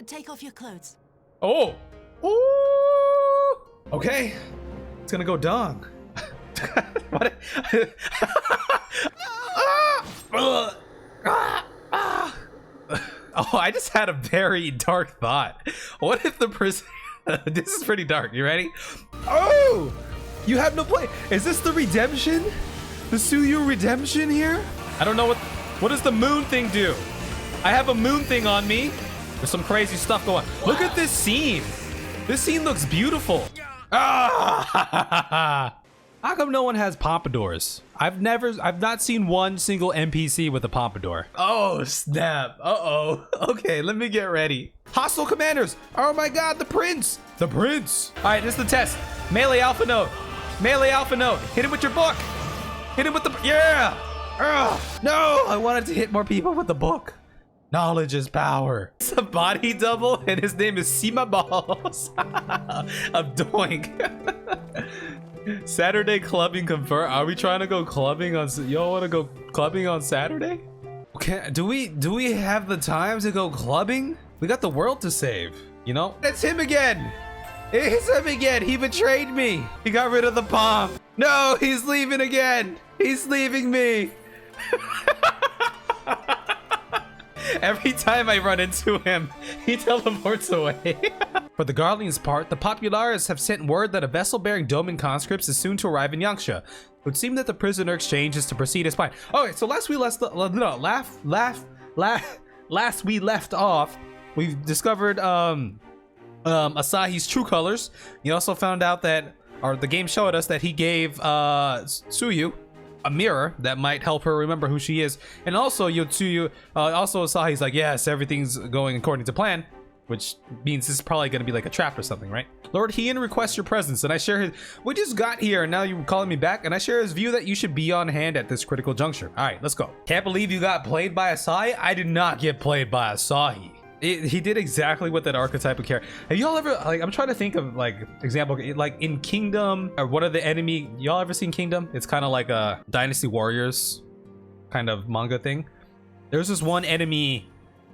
Take off your clothes. Oh! Ooh! Okay. It's gonna go dong. What? Oh, I just had a very dark thought. What if the prison... This is pretty dark. You ready? Oh! You have no play. Is this the redemption? The Tsuyu redemption here? I don't know what does the moon thing do? I have a moon thing on me. There's some crazy stuff going on. Look at this scene. This scene looks beautiful. Ah! How come no one has pompadours? I've not seen one single NPC with a pompadour. Oh, snap. Uh-oh. Okay, let me get ready. Hostile commanders. Oh my god, the prince. The prince. All right, this is the test. Melee alpha note. Melee alpha note. Hit him with your book. Hit him with the... Yeah. No, I wanted to hit more people with the book. Knowledge is power. It's a body double, and his name is Sima Balls. Of Doink. Saturday clubbing confirmed. Are we trying to go clubbing on... Y'all want to go clubbing on Saturday? Okay, do we have the time to go clubbing? We got the world to save, you know? It's him again. It's him again. He betrayed me. He got rid of the palm. No, he's leaving again. He's leaving me. Every time I run into him, he teleports away. For the Guardians' part, the Populares have sent word that a vessel bearing Doma conscripts is soon to arrive in Yangsha. It would seem that the prisoner exchange is to proceed as planned. Okay, so last we left off, we discovered Asahi's true colors. You also found out that, or the game showed us that he gave Tsuyu a mirror that might help her remember who she is. And also Yotsuyu, also Asahi's like, yes, everything's going according to plan, which means this is probably going to be like a trap or something, right? Lord Heian requests your presence, and I share his... We just got here, and now you're calling me back, and I share his view that you should be on hand at this critical juncture. All right, let's go. Can't believe you got played by Asahi? I did not get played by Asahi. He did exactly what that archetype of character. Have y'all ever, like, I'm trying to think of, like, example, like in Kingdom, or what are the enemy, y'all ever seen Kingdom? It's kind of like a Dynasty Warriors kind of manga thing. There's this one enemy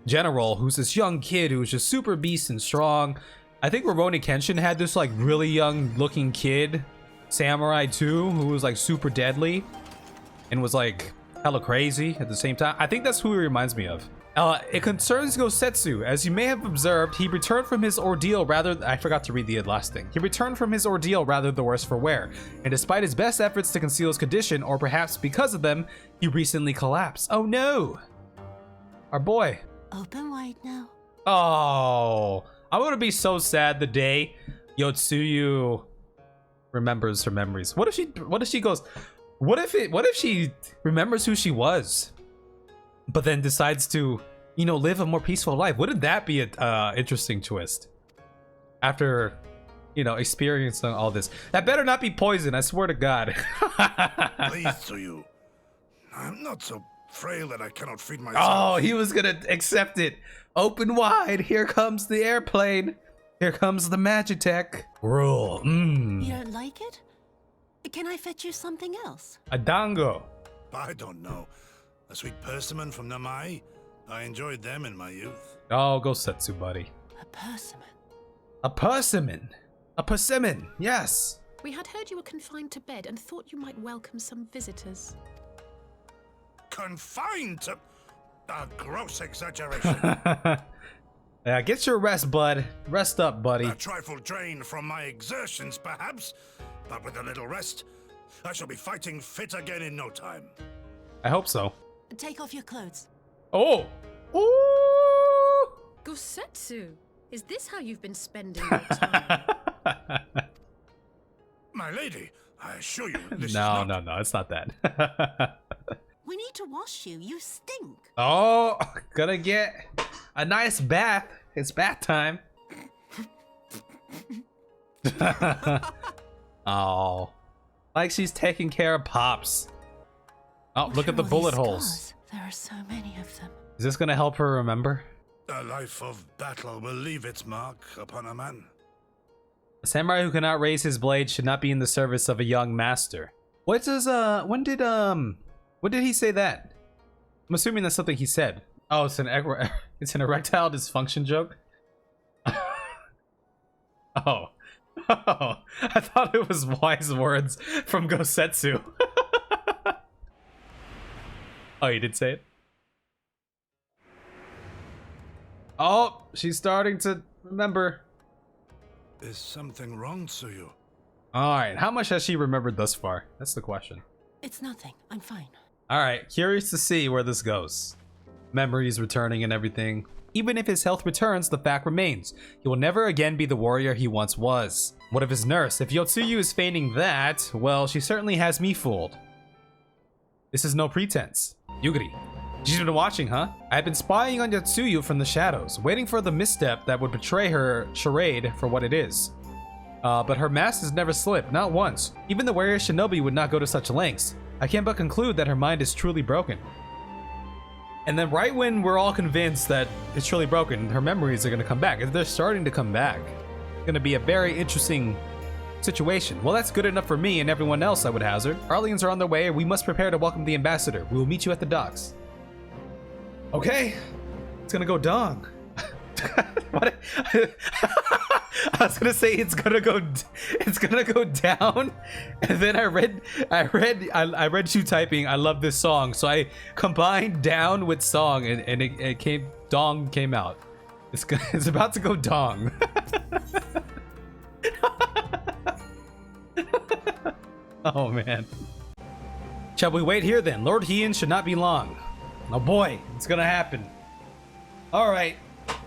general who's this young kid who's just super beast and strong. I think Rurouni Kenshin had this like really young looking kid, samurai too, who was like super deadly and was like hella crazy at the same time. I think that's who he reminds me of. It concerns Gosetsu. As you may have observed, he returned from his ordeal rather... I forgot to read the last thing. He returned from his ordeal rather the worse for wear. And despite his best efforts to conceal his condition, or perhaps because of them, he recently collapsed. Oh no! Our boy. Open wide now. Oh, I'm gonna be so sad the day Yotsuyu remembers her memories. What if she goes... What if she remembers who she was, but then decides to, you know, live a more peaceful life? Wouldn't that be an interesting twist? After, you know, experiencing all this. That better not be poison, I swear to God. Please, Tsuyu. I'm not so frail that I cannot feed myself. Oh, he was gonna accept it. Open wide. Here comes the airplane. Here comes the Magitech. Rule. You don't like it? Can I fetch you something else? A dango. I don't know. A sweet persimmon from Namai. I enjoyed them in my youth. Oh, Gosetsu, buddy. A persimmon. A persimmon. A persimmon, yes. We had heard you were confined to bed and thought you might welcome some visitors. Confined to... A gross exaggeration. Yeah, get your rest, bud. Rest up, buddy. A trifle drained from my exertions, perhaps. But with a little rest, I shall be fighting fit again in no time. I hope so. Take off your clothes. Oh! Ooh! Gosetsu, is this how you've been spending your time? My lady, I assure you, this is No, not... it's not that. We need to wash you. You stink. Oh, gonna get a nice bath. It's bath time. Oh, like she's taking care of Pops. Oh, look at the bullet holes. There are so many of them. Is this gonna help her remember? A life of battle will leave its mark upon a man. A samurai who cannot raise his blade should not be in the service of a young master. What does when did he say that? I'm assuming that's something he said. Oh, it's an erectile dysfunction joke. Oh. Oh, I thought it was wise words from Gosetsu. Oh, you did say it? Oh, she's starting to remember. Is something wrong, Tsuyu? Alright, how much has she remembered thus far? That's the question. It's nothing. I'm fine. Alright, curious to see where this goes. Memories returning and everything. Even if his health returns, the fact remains. He will never again be the warrior he once was. What of his nurse? If Yotsuyu is feigning that, well, she certainly has me fooled. This is no pretense. Yugiri. She's been watching, huh? I've been spying on Yotsuyu from the shadows, waiting for the misstep that would betray her charade for what it is. But her mask has never slipped, not once. Even the warrior shinobi would not go to such lengths. I can't but conclude that her mind is truly broken. And then right when we're all convinced that it's truly broken, her memories are going to come back. They're starting to come back. It's going to be a very interesting situation. Well, that's good enough for me and everyone else, I would hazard. Our aliens are on their way, and we must prepare to welcome the ambassador. We will meet you at the docks. Okay. It's going to go dong. What? I was gonna say it's gonna go down, and then I read you typing I love this song, so I combined down with song, and it came, dong came out. It's about to go dong. Oh man. Shall we wait here then? Lord Heian should not be long. Oh boy, it's gonna happen. All right.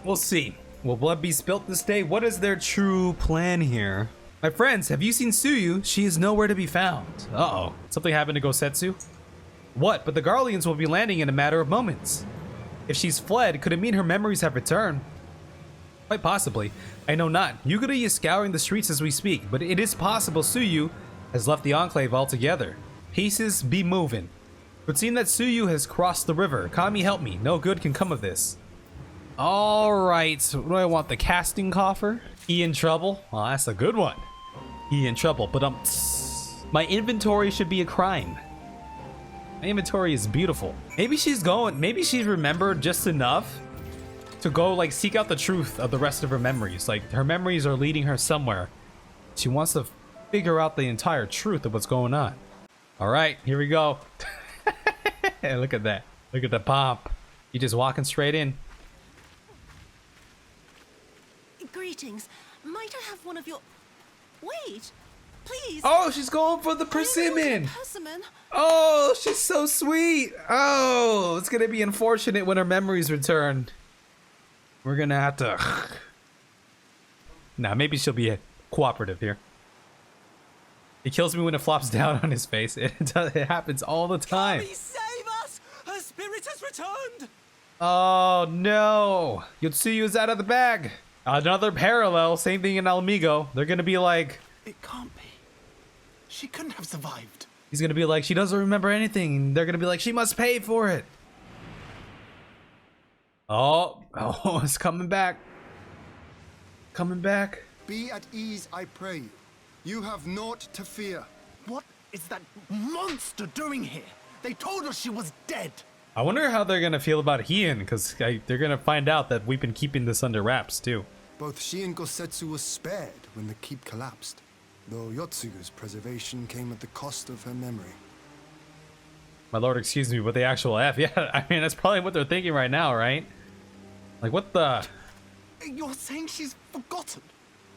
We'll see. Will blood be spilt this day? What is their true plan here? My friends, have you seen Tsuyu? She is nowhere to be found. Uh-oh. Something happened to Gosetsu? What? But the Garleans will be landing in a matter of moments. If she's fled, could it mean her memories have returned? Quite possibly. I know not. Yugiri is scouring the streets as we speak, but it is possible Tsuyu has left the Enclave altogether. Pieces be moving. It would seem that Tsuyu has crossed the river. Kami, help me. No good can come of this. Alright, what do I want? The casting coffer? He in trouble? Well, that's a good one. He in trouble, but my inventory should be a crime. My inventory is beautiful. Maybe she's remembered just enough to go like seek out the truth of the rest of her memories. Like her memories are leading her somewhere. She wants to figure out the entire truth of what's going on. Alright, here we go. Look at that. Look at the pomp. You just walking straight in. Greetings. Might I have one of your... Wait, please. Oh, she's going for the persimmon. Persimmon. Oh, she's so sweet. Oh, it's gonna be unfortunate when her memories return. We're gonna have to... Nah, maybe she'll be cooperative here. It kills me when it flops down on his face. It happens all the time. Kami, save us! Her spirit has returned! Oh no! Yotsuyu is out of the bag. Another parallel, same thing in Almigo. They're gonna be like... It can't be. She couldn't have survived. He's gonna be like, she doesn't remember anything. They're gonna be like, she must pay for it. Oh, it's coming back. Coming back. Be at ease, I pray you. You have naught to fear. What is that monster doing here? They told us she was dead. I wonder how they're gonna feel about Heian, because they're gonna find out that we've been keeping this under wraps too. Both she and Gosetsu were spared when the keep collapsed, though Yotsuyu's preservation came at the cost of her memory. My lord, excuse me, but the actual F, yeah, I mean, that's probably what they're thinking right now, right? Like, what the... You're saying she's forgotten?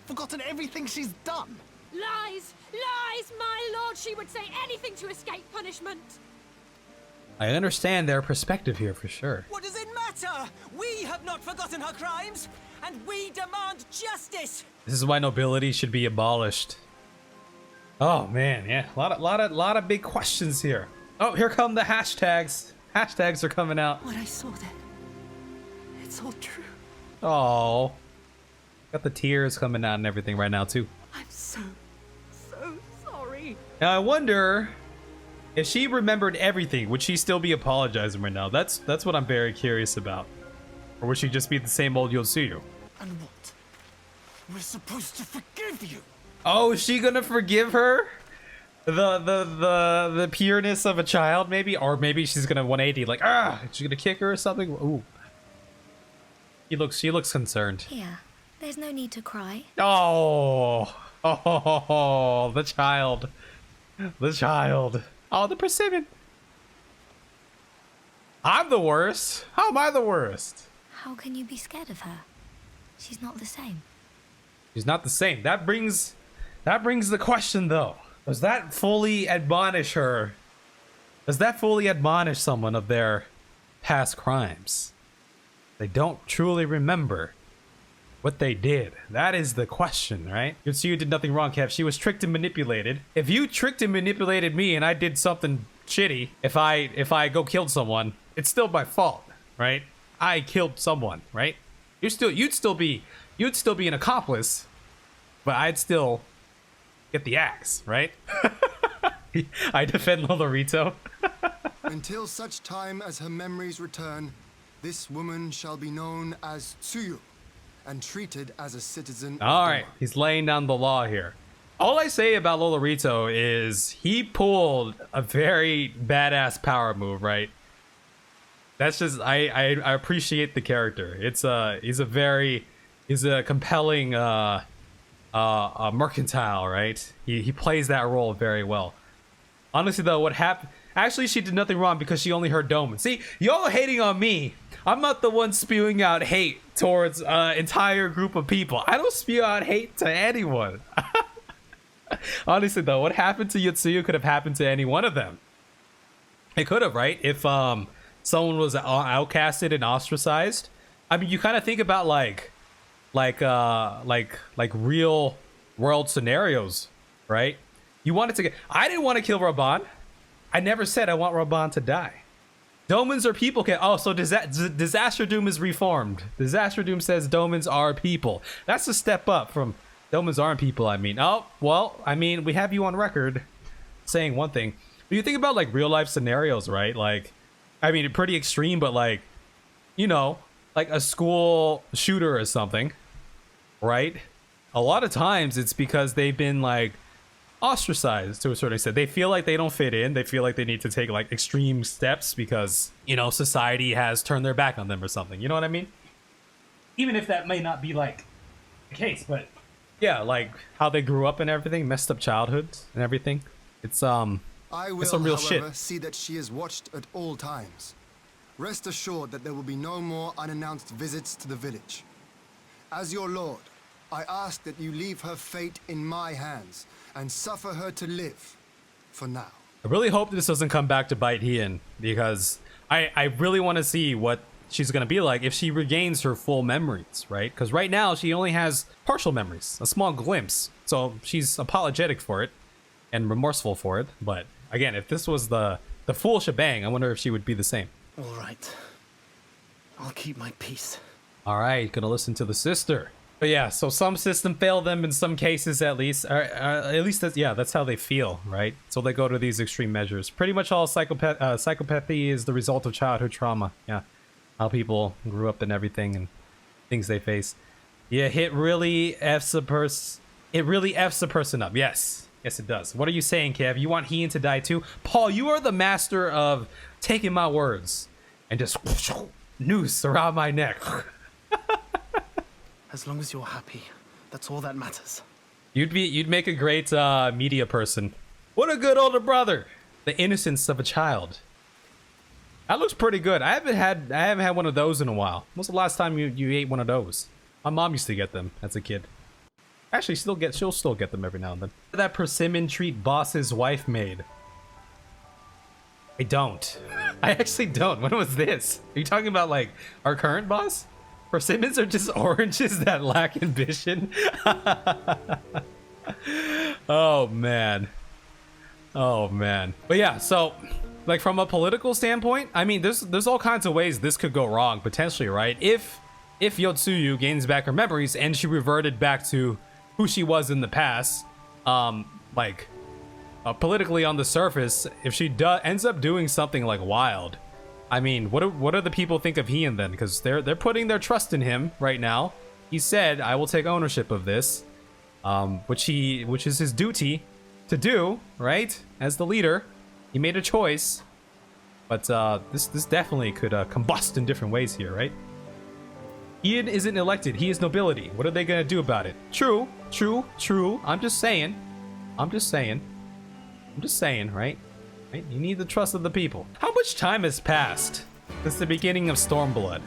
Forgotten everything she's done? Lies! Lies! My lord, she would say anything to escape punishment. I understand their perspective here for sure. What does it matter? We have not forgotten her crimes, and we demand justice. This is why nobility should be abolished. Oh man, yeah, a lot of big questions here. Oh, here come the hashtags. Hashtags are coming out. What I saw then. It's all true. Oh, got the tears coming out and everything right now too. I'm so sorry. Now I wonder if she remembered everything, would she still be apologizing right now? That's what I'm very curious about. Or would she just be the same old Yotsuyu? And what? We're supposed to forgive you. Oh, is she gonna forgive her? The pureness of a child, maybe? Or maybe she's gonna 180, like, she's gonna kick her or something? Ooh. She looks concerned. Here, There's no need to cry. Oh, oh, the child. The child. Oh, the persimmon. I'm the worst. How am I the worst? How can you be scared of her? She's not the same. She's not the same. That brings the question though. Does that fully admonish her? Does that fully admonish someone of their past crimes? They don't truly remember what they did. That is the question, right? Yotsuyu did nothing wrong, Kev. She was tricked and manipulated. If you tricked and manipulated me and I did something shitty, if I go killed someone, it's still my fault, right? I killed someone, right? You'd still be an accomplice, but I'd still get the axe, right? I defend Lolorito. Until such time as her memories return, this woman shall be known as Tsuyu and treated as a citizen. All right, he's laying down the law here. All I say about Lolorito is he pulled a very badass power move, right? That's just I appreciate the character. He's a compelling mercantile, right? He plays that role very well. Honestly though, what happened? Actually, she did nothing wrong because she only heard Doma. See, y'all are hating on me. I'm not the one spewing out hate towards an entire group of people. I don't spew out hate to anyone. Honestly though, what happened to Yotsuyu could have happened to any one of them. It could have, right? If someone was outcasted and ostracized. I mean, you kind of think about like real world scenarios, right? You wanted to get. I didn't want to kill Raban. I never said I want Raban to die. Domans are people. Oh, so Disaster Doom is reformed. Disaster Doom says Domans are people. That's a step up from Domans aren't people. I mean, oh well. I mean, we have you on record saying one thing. But you think about like real life scenarios, right? Like, I mean, pretty extreme, but like, you know, like a school shooter or something, right? A lot of times it's because they've been like ostracized to a certain extent. They feel like they don't fit in. They feel like they need to take like extreme steps because, you know, society has turned their back on them or something. You know what I mean? Even if that may not be like the case, but yeah, like how they grew up and everything, messed up childhoods and everything. It's I will, it's some real however, shit. see that she is watched at all times. Rest assured that there will be no more unannounced visits to the village. As your lord, I ask that you leave her fate in my hands and suffer her to live, for now. I really hope this doesn't come back to bite Hien, because I really want to see what she's going to be like if she regains her full memories, right? Because right now she only has partial memories, a small glimpse. So she's apologetic for it and remorseful for it. But again, if this was the full shebang, I wonder if she would be the same. All right. I'll keep my peace. All right, gonna listen to the sister. But yeah, so some system fail them in some cases at least. At least that's how they feel, right? So they go to these extreme measures. Pretty much all psychopathy is the result of childhood trauma. Yeah, how people grew up and everything and things they face. Yeah, it really F's a person. It really F's a person up. Yes, it does. What are you saying, Kev? You want Hien to die too? Paul, you are the master of taking my words and just noose around my neck. As long as you're happy, that's all that matters. You'd make a great media person. What a good older brother. The innocence of a child. That looks pretty good. I haven't had one of those in a while. When was the last time you ate one of those? My mom used to get them as a kid. Actually, she'll still get them every now and then. That persimmon treat boss's wife made. I don't. I actually don't. When was this? Are you talking about like our current boss? Persimmons are just oranges that lack ambition. Oh man. Oh man. But yeah, so like from a political standpoint, I mean there's all kinds of ways this could go wrong potentially, right? If Yotsuyu gains back her memories and she reverted back to who she was in the past, politically on the surface, if she ends up doing something like wild, I mean, what do the people think of Hien then? Because they're putting their trust in him right now. He said, "I will take ownership of this," which is his duty to do, right? As the leader, he made a choice, but this definitely could combust in different ways here, right? Ian isn't elected. He is nobility. What are they gonna do about it? True, true, true. I'm just saying, right? Right? You need the trust of the people. How much time has passed since the beginning of Stormblood?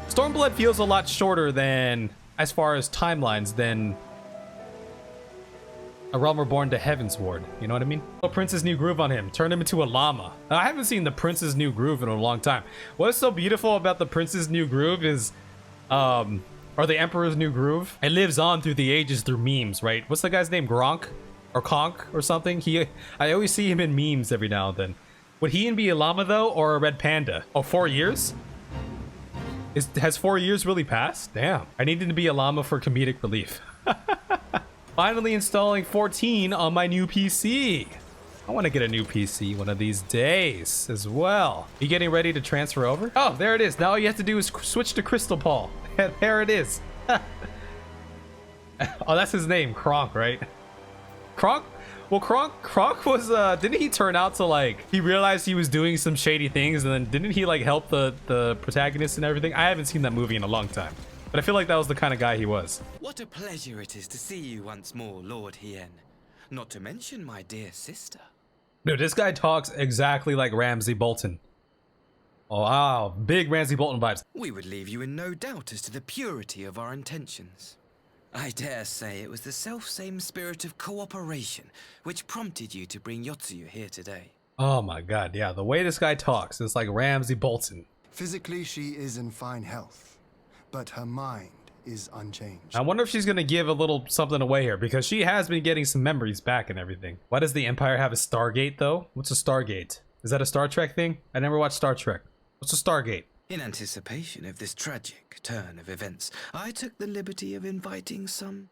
Stormblood feels a lot shorter than, as far as timelines, than A Realm Reborn to Heavensward. You know what I mean? Oh, Prince's New Groove on him. Turn him into a llama. I haven't seen the Prince's New Groove in a long time. What's so beautiful about the Prince's New Groove is, or the Emperor's New Groove, it lives on through the ages through memes, right? What's the guy's name? Gronk? Or Conk or something? I always see him in memes every now and then. Would he be a llama though, or a red panda? Oh, 4 years? Has 4 years really passed? Damn. I needed to be a llama for comedic relief. Finally installing 14 on my new PC. I want to get a new PC one of these days as well. You getting ready to transfer over? Oh, there it is. Now all you have to do is switch to Crystal Paul. There it is. Oh, that's his name, Kronk, right? Kronk? Well, Kronk was, didn't he turn out to, like, he realized he was doing some shady things, and then didn't he, like, help the protagonist and everything? I haven't seen that movie in a long time, but I feel like that was the kind of guy he was. What a pleasure it is to see you once more, Lord Hien. Not to mention my dear sister. Dude, this guy talks exactly like Ramsay Bolton. Oh, wow. Big Ramsay Bolton vibes. We would leave you in no doubt as to the purity of our intentions. I dare say it was the self-same spirit of cooperation which prompted you to bring Yotsuyu here today. Oh my god, yeah. The way this guy talks is like Ramsay Bolton. Physically, she is in fine health, but her mind is unchanged. I wonder if she's gonna give a little something away here, because she has been getting some memories back and everything. Why does the Empire have a Stargate though? What's a Stargate? Is that a Star Trek thing? I never watched Star Trek. What's a Stargate? In anticipation of this tragic turn of events, I took the liberty of inviting some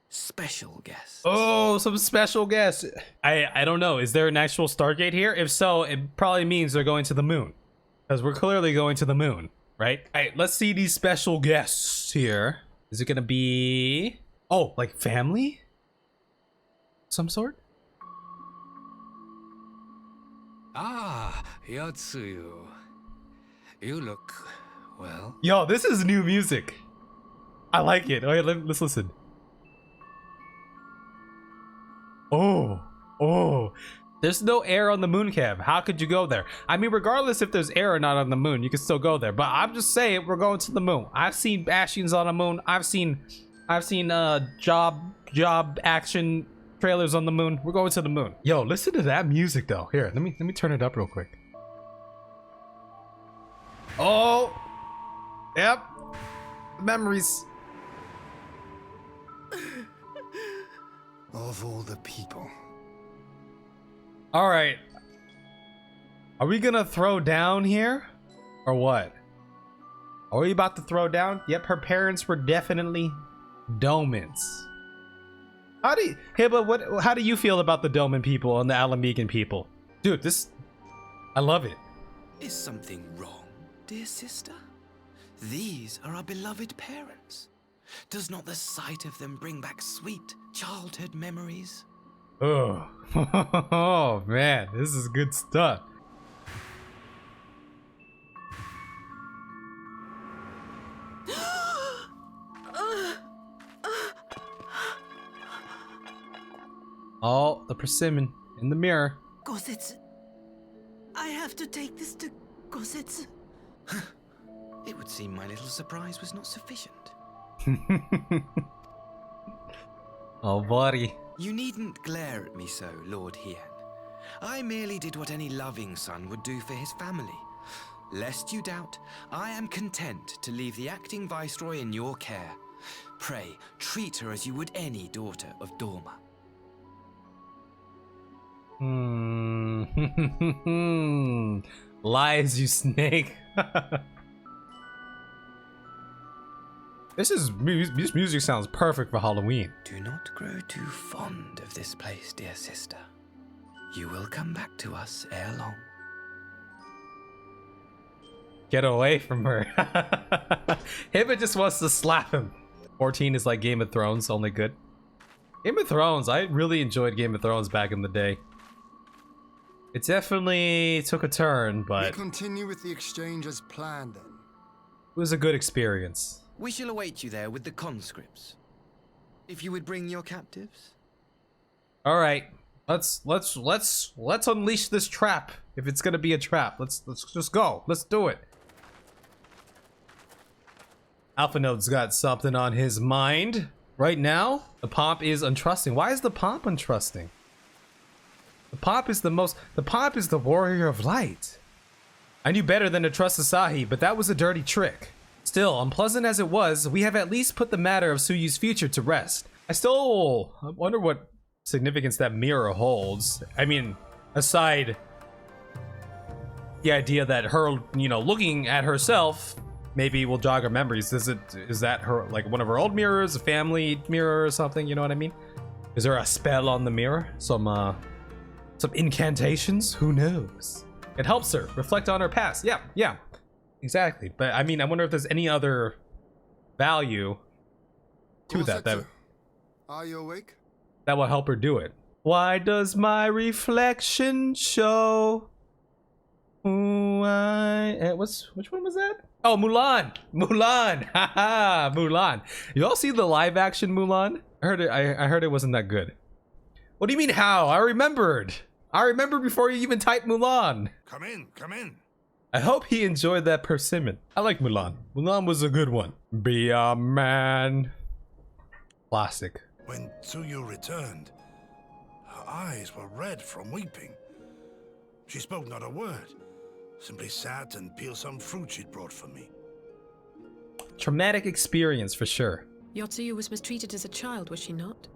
special guests. Oh, some special guests. I don't know. Is there an actual Stargate here? If so, it probably means they're going to the moon, because we're clearly going to the moon, right? All right, let's see these special guests here. Is it gonna be, oh, like family? Some sort? Ah, Yotsuyu. You look, well... Yo, this is new music. I like it. Oh, yeah, let's listen. Oh. There's no air on the moon cab. How could you go there? I mean, regardless if there's air or not on the moon, you can still go there. But I'm just saying, we're going to the moon. I've seen Bastions on the moon. I've seen job action trailers on the moon. We're going to the moon. Yo, listen to that music though. Here, let me turn it up real quick. Oh, yep, memories. Of all the people. All right, are we gonna throw down here, or what? Are we about to throw down? Yep, her parents were definitely Domans. How do you feel about the Doman people and the Alamegan people? Dude, I love it. Is something wrong, dear sister? These are our beloved parents. Does not the sight of them bring back sweet childhood memories? Oh, oh man, this is good stuff. Oh, the persimmon in the mirror. Gosetsu. I have to take this to Gosetsu. It would seem my little surprise was not sufficient. Oh, buddy. You needn't glare at me so, Lord Hien. I merely did what any loving son would do for his family. Lest you doubt, I am content to leave the acting viceroy in your care. Pray, treat her as you would any daughter of Doma. Lies, you snake. This music sounds perfect for Halloween. Do not grow too fond of this place, dear sister. You will come back to us ere long. Get away from her. Hibbit just wants to slap him. 14 is like Game of Thrones, only good. Game of Thrones, I really enjoyed Game of Thrones back in the day. It definitely took a turn, but... We continue with the exchange as planned then. It was a good experience. We shall await you there with the conscripts. If you would bring your captives. All right, let's unleash this trap. If it's gonna be a trap, let's just go. Let's do it. Alpha Node's got something on his mind right now. The Pomp is untrusting. Why is the Pomp untrusting? The Pomp is the warrior of light. I knew better than to trust Asahi, but that was a dirty trick. Still, unpleasant as it was, we have at least put the matter of Tsuyu's future to rest. I wonder what significance that mirror holds. I mean, aside the idea that her, you know, looking at herself maybe will jog her memories. Is that her, like, one of her old mirrors, a family mirror or something? You know what I mean? Is there a spell on the mirror? Some incantations? Who knows? It helps her reflect on her past. Yeah, exactly. But I mean, I wonder if there's any other value to that are you awake? That will help her do it. Why does my reflection show who I am? Which one was that? Oh, Mulan! Haha, Mulan. You all see the live action Mulan? I heard it wasn't that good. What do you mean how? I remembered before you even typed Mulan. Come in. I hope he enjoyed that persimmon. I like Mulan. Mulan was a good one. Be a man. Classic. When Tsuyu returned, her eyes were red from weeping. She spoke not a word, simply sat and peeled some fruit she'd brought for me. Traumatic experience for sure. Yotsuyu was mistreated as a child, was she not?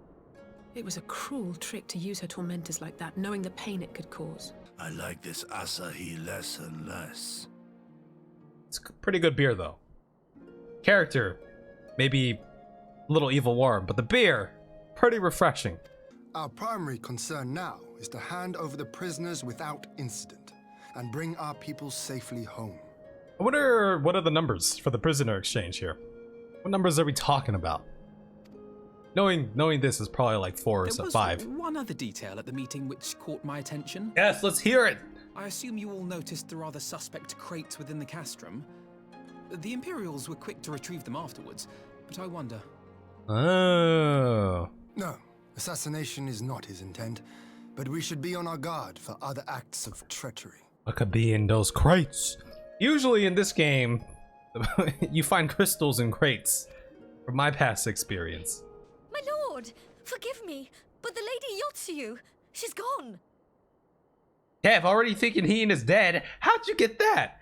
It was a cruel trick to use her tormentors like that, knowing the pain it could cause. I like this Asahi less and less. It's pretty good beer though. Character, maybe a little evil warm, but the beer, pretty refreshing. Our primary concern now is to hand over the prisoners without incident and bring our people safely home. I wonder what are the numbers for the prisoner exchange here? What numbers are we talking about? Knowing this is probably like 4 or 5. There was one other detail at the meeting which caught my attention. Yes, let's hear it. I assume you all noticed the rather suspect crates within the Castrum. The Imperials were quick to retrieve them afterwards, but I wonder. Oh. No, assassination is not his intent, but we should be on our guard for other acts of treachery. What could be in those crates? Usually in this game, you find crystals in crates, from my past experience. My lord, forgive me, but the Lady Yotsuyu, she's gone. Kev, already thinking Hien is dead. How'd you get that?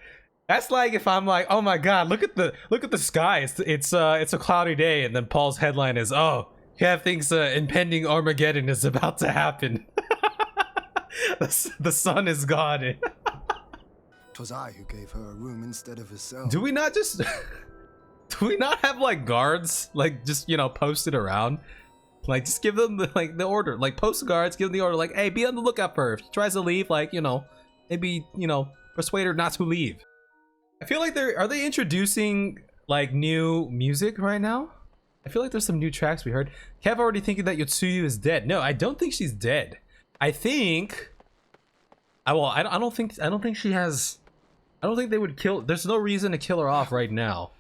That's like if I'm like, oh my god, look at the sky. It's a cloudy day, and then Paul's headline is, oh, Kev thinks impending Armageddon is about to happen. the sun is gone. 'Twas I who gave her a room instead of herself. Do we not have like guards, like just, you know, posted around? Like just give them the order, like post guards, give them the order, like, hey, be on the lookout for her. If she tries to leave, like, you know, maybe, you know, persuade her not to leave. I feel like are they introducing like new music right now? I feel like there's some new tracks we heard. Kev already thinking that Yotsuyu is dead. No, I don't think she's dead. I think I don't think she has. I don't think they would kill. There's no reason to kill her off right now.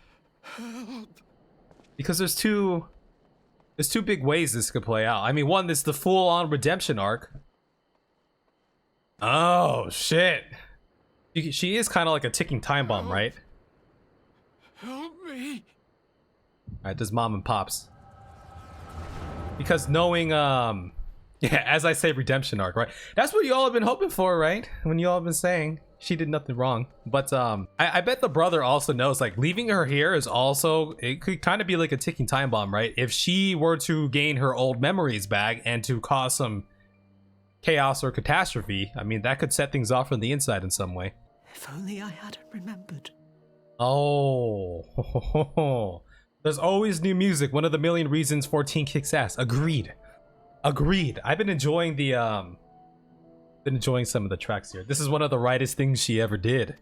Because there's two big ways this could play out. I mean, one, this is the full-on redemption arc. Oh shit. She is kind of like a ticking time bomb, right? Help me. Alright, there's mom and pops. Because knowing, yeah, as I say, redemption arc, right? That's what you all have been hoping for, right? When you all have been saying she did nothing wrong. But I bet the brother also knows, like, leaving her here is also, it could kind of be like a ticking time bomb, right? If she were to gain her old memories back and to cause some chaos or catastrophe, I mean, that could set things off from the inside in some way. If only I hadn't remembered. Oh. There's always new music. One of the million reasons 14 kicks ass. Agreed. I've been enjoying some of the tracks here. This is one of the rightest things she ever did.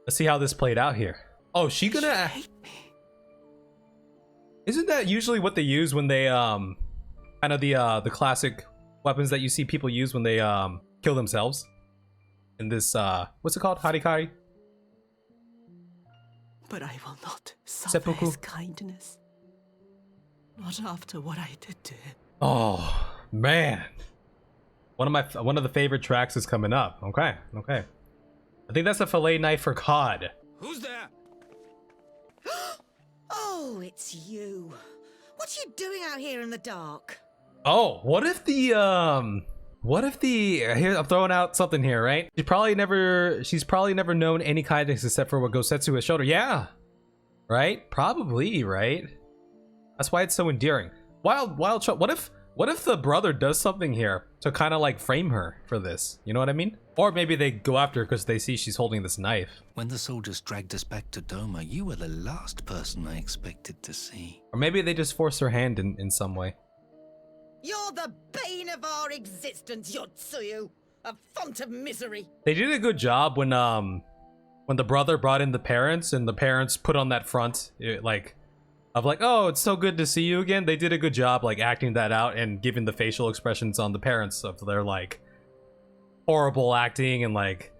Let's see how this played out here. Oh, she gonna hate me. Isn't that usually what they use when they kind of the classic weapons that you see people use when they kill themselves? In this what's it called? Harikari? But I will not suffer Seppuku. his kindness. Not after what I did to him. Oh man, one of the favorite tracks is coming up. Okay. I think that's a fillet knife for cod. Who's there? Oh, it's you. What are you doing out here in the dark? Oh, what if the here, I'm throwing out something here, right? She's probably never known any kindness except for what Gosetsu has showed her. Yeah, right? Probably, right? That's why it's so endearing. Wild what if the brother does something here to kind of like frame her for this? You know what I mean? Or maybe they go after her because they see she's holding this knife. When the soldiers dragged us back to Doma, you were the last person I expected to see. Or maybe they just force her hand in some way. You're the bane of our existence, Yotsuyu. A font of misery. They did a good job when the brother brought in the parents and the parents put on that front of like, oh, it's so good to see you again. They did a good job like acting that out and giving the facial expressions on the parents of their like horrible acting and like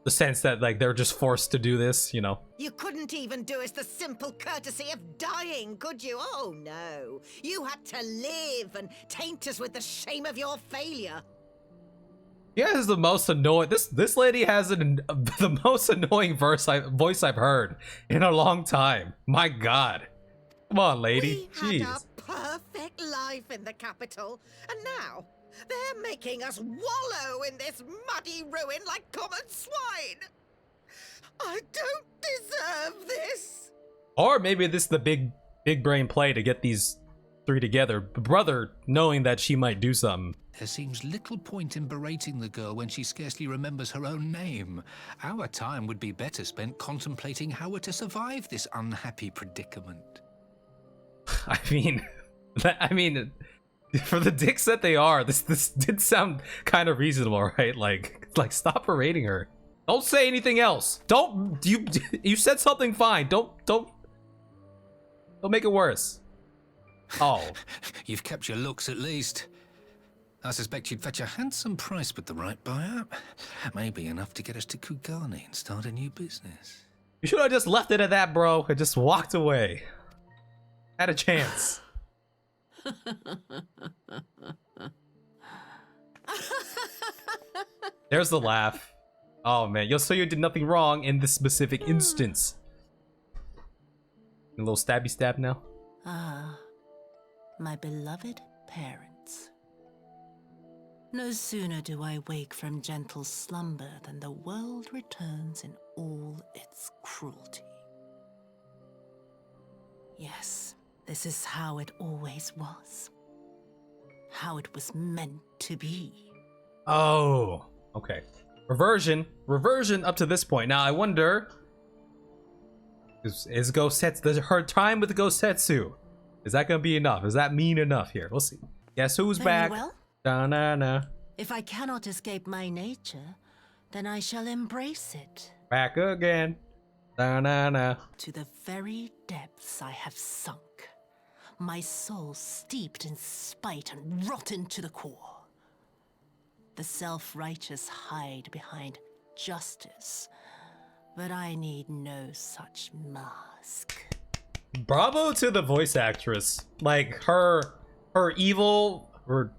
the sense that like they're just forced to do this, you know. You couldn't even do us the simple courtesy of dying, could you? Oh no. You had to live and taint us with the shame of your failure. She has the most annoying. This lady has the most annoying voice I've heard in a long time. My God, come on, lady. We Jeez. had a perfect life in the capital, and now they're making us wallow in this muddy ruin like common swine. I don't deserve this. Or maybe this is the big brain play to get these three together. Brother knowing that she might do something. There seems little point in berating the girl when she scarcely remembers her own name. Our time would be better spent contemplating how we're to survive this unhappy predicament. I mean, for the dicks that they are, this did sound kind of reasonable, right? Like stop berating her. Don't say anything else. You said something fine. Don't make it worse. Oh. You've kept your looks at least. I suspect you'd fetch a handsome price with the right buyer. Maybe enough to get us to Kugane and start a new business. You should have just left it at that, bro, and just walked away. Had a chance. There's the laugh. Oh man, Yotsuyu did nothing wrong in this specific instance. A little stabby stab now. Ah, my beloved parents. No sooner do I wake from gentle slumber than the world returns in all its cruelty. Yes, this is how it always was. How it was meant to be. Oh, okay. Reversion up to this point. Now I wonder, is Gosetsu, her time with Gosetsu, is that gonna be enough? Is that mean enough here? We'll see. Guess who's Very back? well. Da-na-na. If I cannot escape my nature, then I shall embrace it. Back again. Da-na-na. To the very depths I have sunk, my soul steeped in spite and rotten to the core. The self-righteous hide behind justice, but I need no such mask. Bravo to the voice actress. Like her evil, or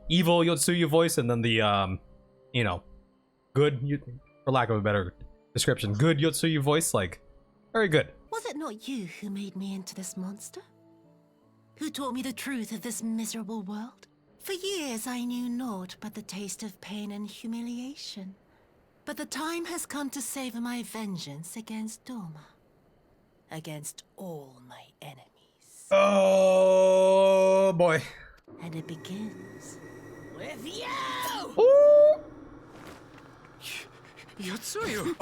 evil Yotsuyu voice, and then the good, for lack of a better description, good Yotsuyu voice. Like, very good. Was it not you who made me into this monster? Who taught me the truth of this miserable world? For years I knew naught but the taste of pain and humiliation. But the time has come to savor my vengeance against Doma. Against all my enemies. Oh boy. And it begins with you! Ooh. Yotsuyu!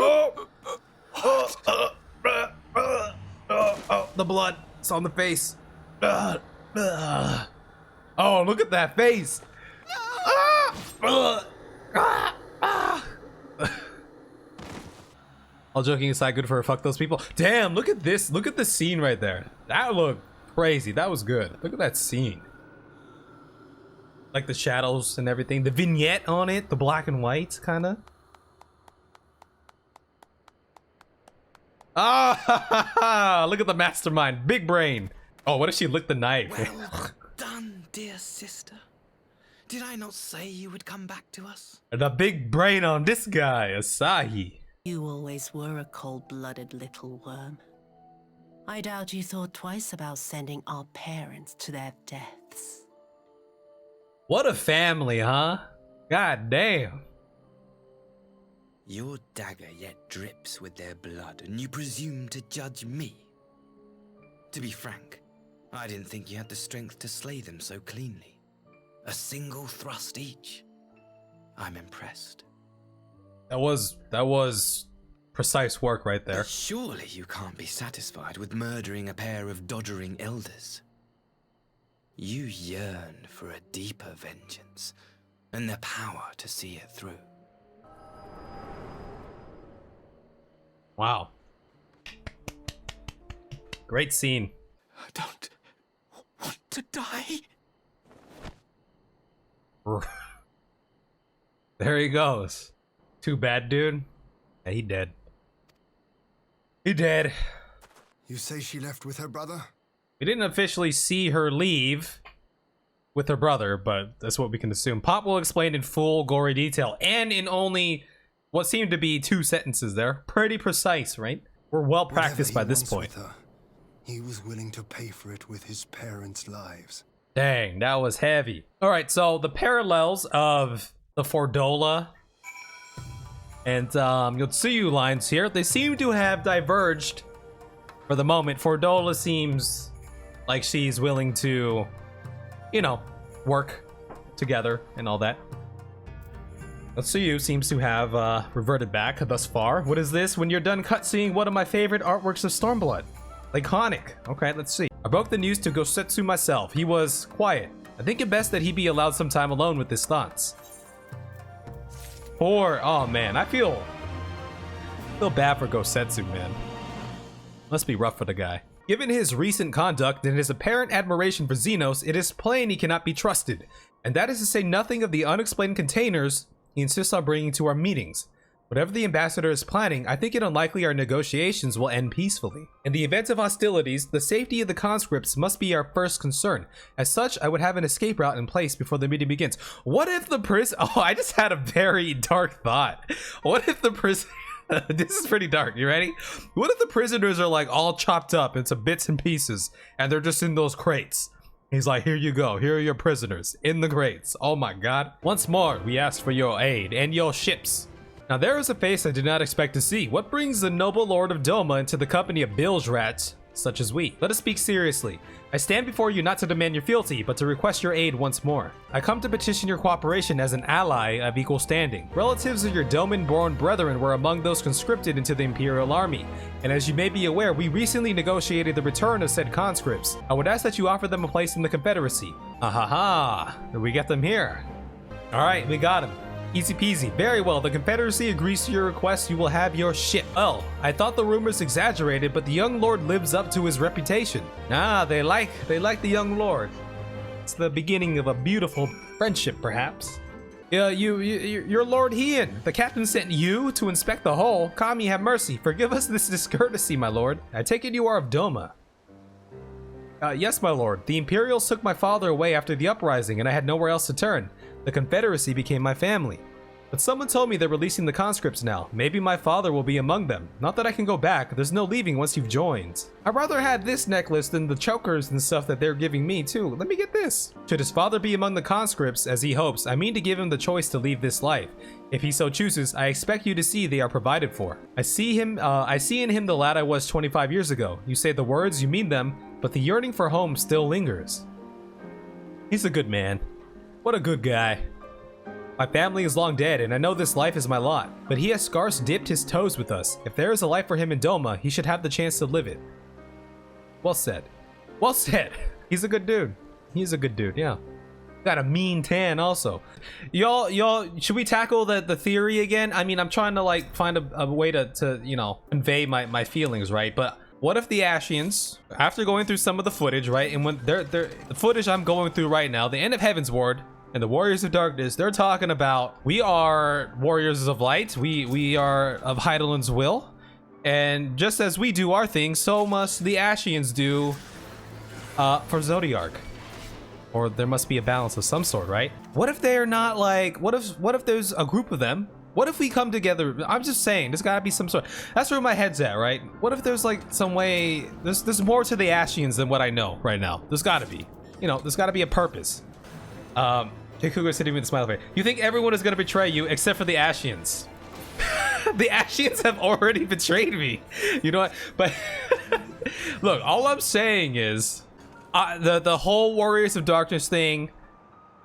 The blood. It's on the face. Oh, look at that face. All joking aside, good for her. Fuck those people. Damn, look at this. Look at the scene right there. That looked crazy. That was good. Look at that scene. Like the shadows and everything. The vignette on it. The black and white, kind of. Ah, look at the mastermind. Big brain. Oh, what if she licked the knife? Well done, dear sister. Did I not say you would come back to us? The big brain on this guy, Asahi. You always were a cold-blooded little worm. I doubt you thought twice about sending our parents to their deaths. What a family, huh? God damn. Your dagger yet drips with their blood, and you presume to judge me? To be frank, I didn't think you had the strength to slay them so cleanly. A single thrust each. I'm impressed. That was precise work right there. But surely you can't be satisfied with murdering a pair of doddering elders. You yearn for a deeper vengeance, and the power to see it through. Wow. Great scene. I don't want to die. There he goes. Too bad, dude. Yeah, he dead. He dead. You say she left with her brother? We didn't officially see her leave with her brother, but that's what we can assume. Pop will explain in full gory detail and in only what seemed to be 2 sentences there. Pretty precise, right? We're well practiced by this point. Her, he was willing to pay for it with his parents' lives. Dang, that was heavy. All right, so the parallels of the Fordola and Yotsuyu lines here, they seem to have diverged for the moment. Fordola seems like she's willing to, you know, work together and all that. Yotsuyu seems to have reverted back thus far. What is this? When you're done cutscening one of my favorite artworks of Stormblood. Iconic. Okay, let's see. I broke the news to Gosetsu myself. He was quiet. I think it best that he be allowed some time alone with his thoughts. Oh man, I feel bad for Gosetsu, man. Must be rough for the guy. Given his recent conduct and his apparent admiration for Xenos, it is plain he cannot be trusted. And that is to say nothing of the unexplained containers he insists on bringing to our meetings. Whatever the ambassador is planning, I think it unlikely our negotiations will end peacefully. In the event of hostilities, the safety of the conscripts must be our first concern. As such, I would have an escape route in place before the meeting begins. What if the prison... Oh, I just had a very dark thought. What if the prison... This is pretty dark. You ready? What if the prisoners are like all chopped up into bits and pieces and they're just in those crates? He's like, here you go. Here are your prisoners in the crates. Oh my god. Once more, we ask for your aid and your ships. Now there is a face I did not expect to see. What brings the noble lord of Doma into the company of bilge rats such as we? Let us speak seriously. I stand before you not to demand your fealty, but to request your aid once more. I come to petition your cooperation as an ally of equal standing. Relatives of your Doman-born brethren were among those conscripted into the Imperial Army, and as you may be aware, we recently negotiated the return of said conscripts. I would ask that you offer them a place in the Confederacy. Ahaha, we get them here. Alright, we got him. Easy peasy. Very well, the Confederacy agrees to your request. You will have your ship. Oh, I thought the rumors exaggerated, but the young lord lives up to his reputation. Ah, they like the young lord. It's the beginning of a beautiful friendship, perhaps. You're Lord Hien. The captain sent you to inspect the hull. Kami, have mercy. Forgive us this discourtesy, my lord. I take it you are of Doma. Yes, my lord. The Imperials took my father away after the uprising, and I had nowhere else to turn. The Confederacy became my family. But someone told me they're releasing the conscripts now. Maybe my father will be among them. Not that I can go back. There's no leaving once you've joined. I'd rather have this necklace than the chokers and stuff that they're giving me too. Let me get this. Should his father be among the conscripts, as he hopes, I mean to give him the choice to leave this life. If he so chooses, I expect you to see they are provided for. I see in him the lad I was 25 years ago. You say the words, you mean them, but the yearning for home still lingers. He's a good man. What a good guy. My family is long dead, and I know this life is my lot, but he has scarce dipped his toes with us. If there is a life for him in Doma, he should have the chance to live it. Well said. Well said. He's a good dude. He's a good dude, yeah. Got a mean tan also. Y'all, should we tackle the theory again? I mean, I'm trying to like find a way to you know, convey my feelings, right? But what if the Ashians, after going through some of the footage, right, and when the footage I'm going through right now, the end of Heavensward and the Warriors of Darkness, they're talking about, we are Warriors of Light, we are of Heidelin's will, And just as we do our thing, so must the Ashians do for Zodiark. Or there must be a balance of some sort, right? What if they're not like, what if there's a group of them? What if we come together? I'm just saying, there's gotta be some sort. That's where my head's at, right? What if there's like some way, there's more to the Ashians than what I know right now. There's gotta be. You know, there's gotta be a purpose. Kikugo sitting with a smile face. You think everyone is gonna betray you except for the Ashians? The Ashians have already betrayed me. You know what? But look, all I'm saying is the whole Warriors of Darkness thing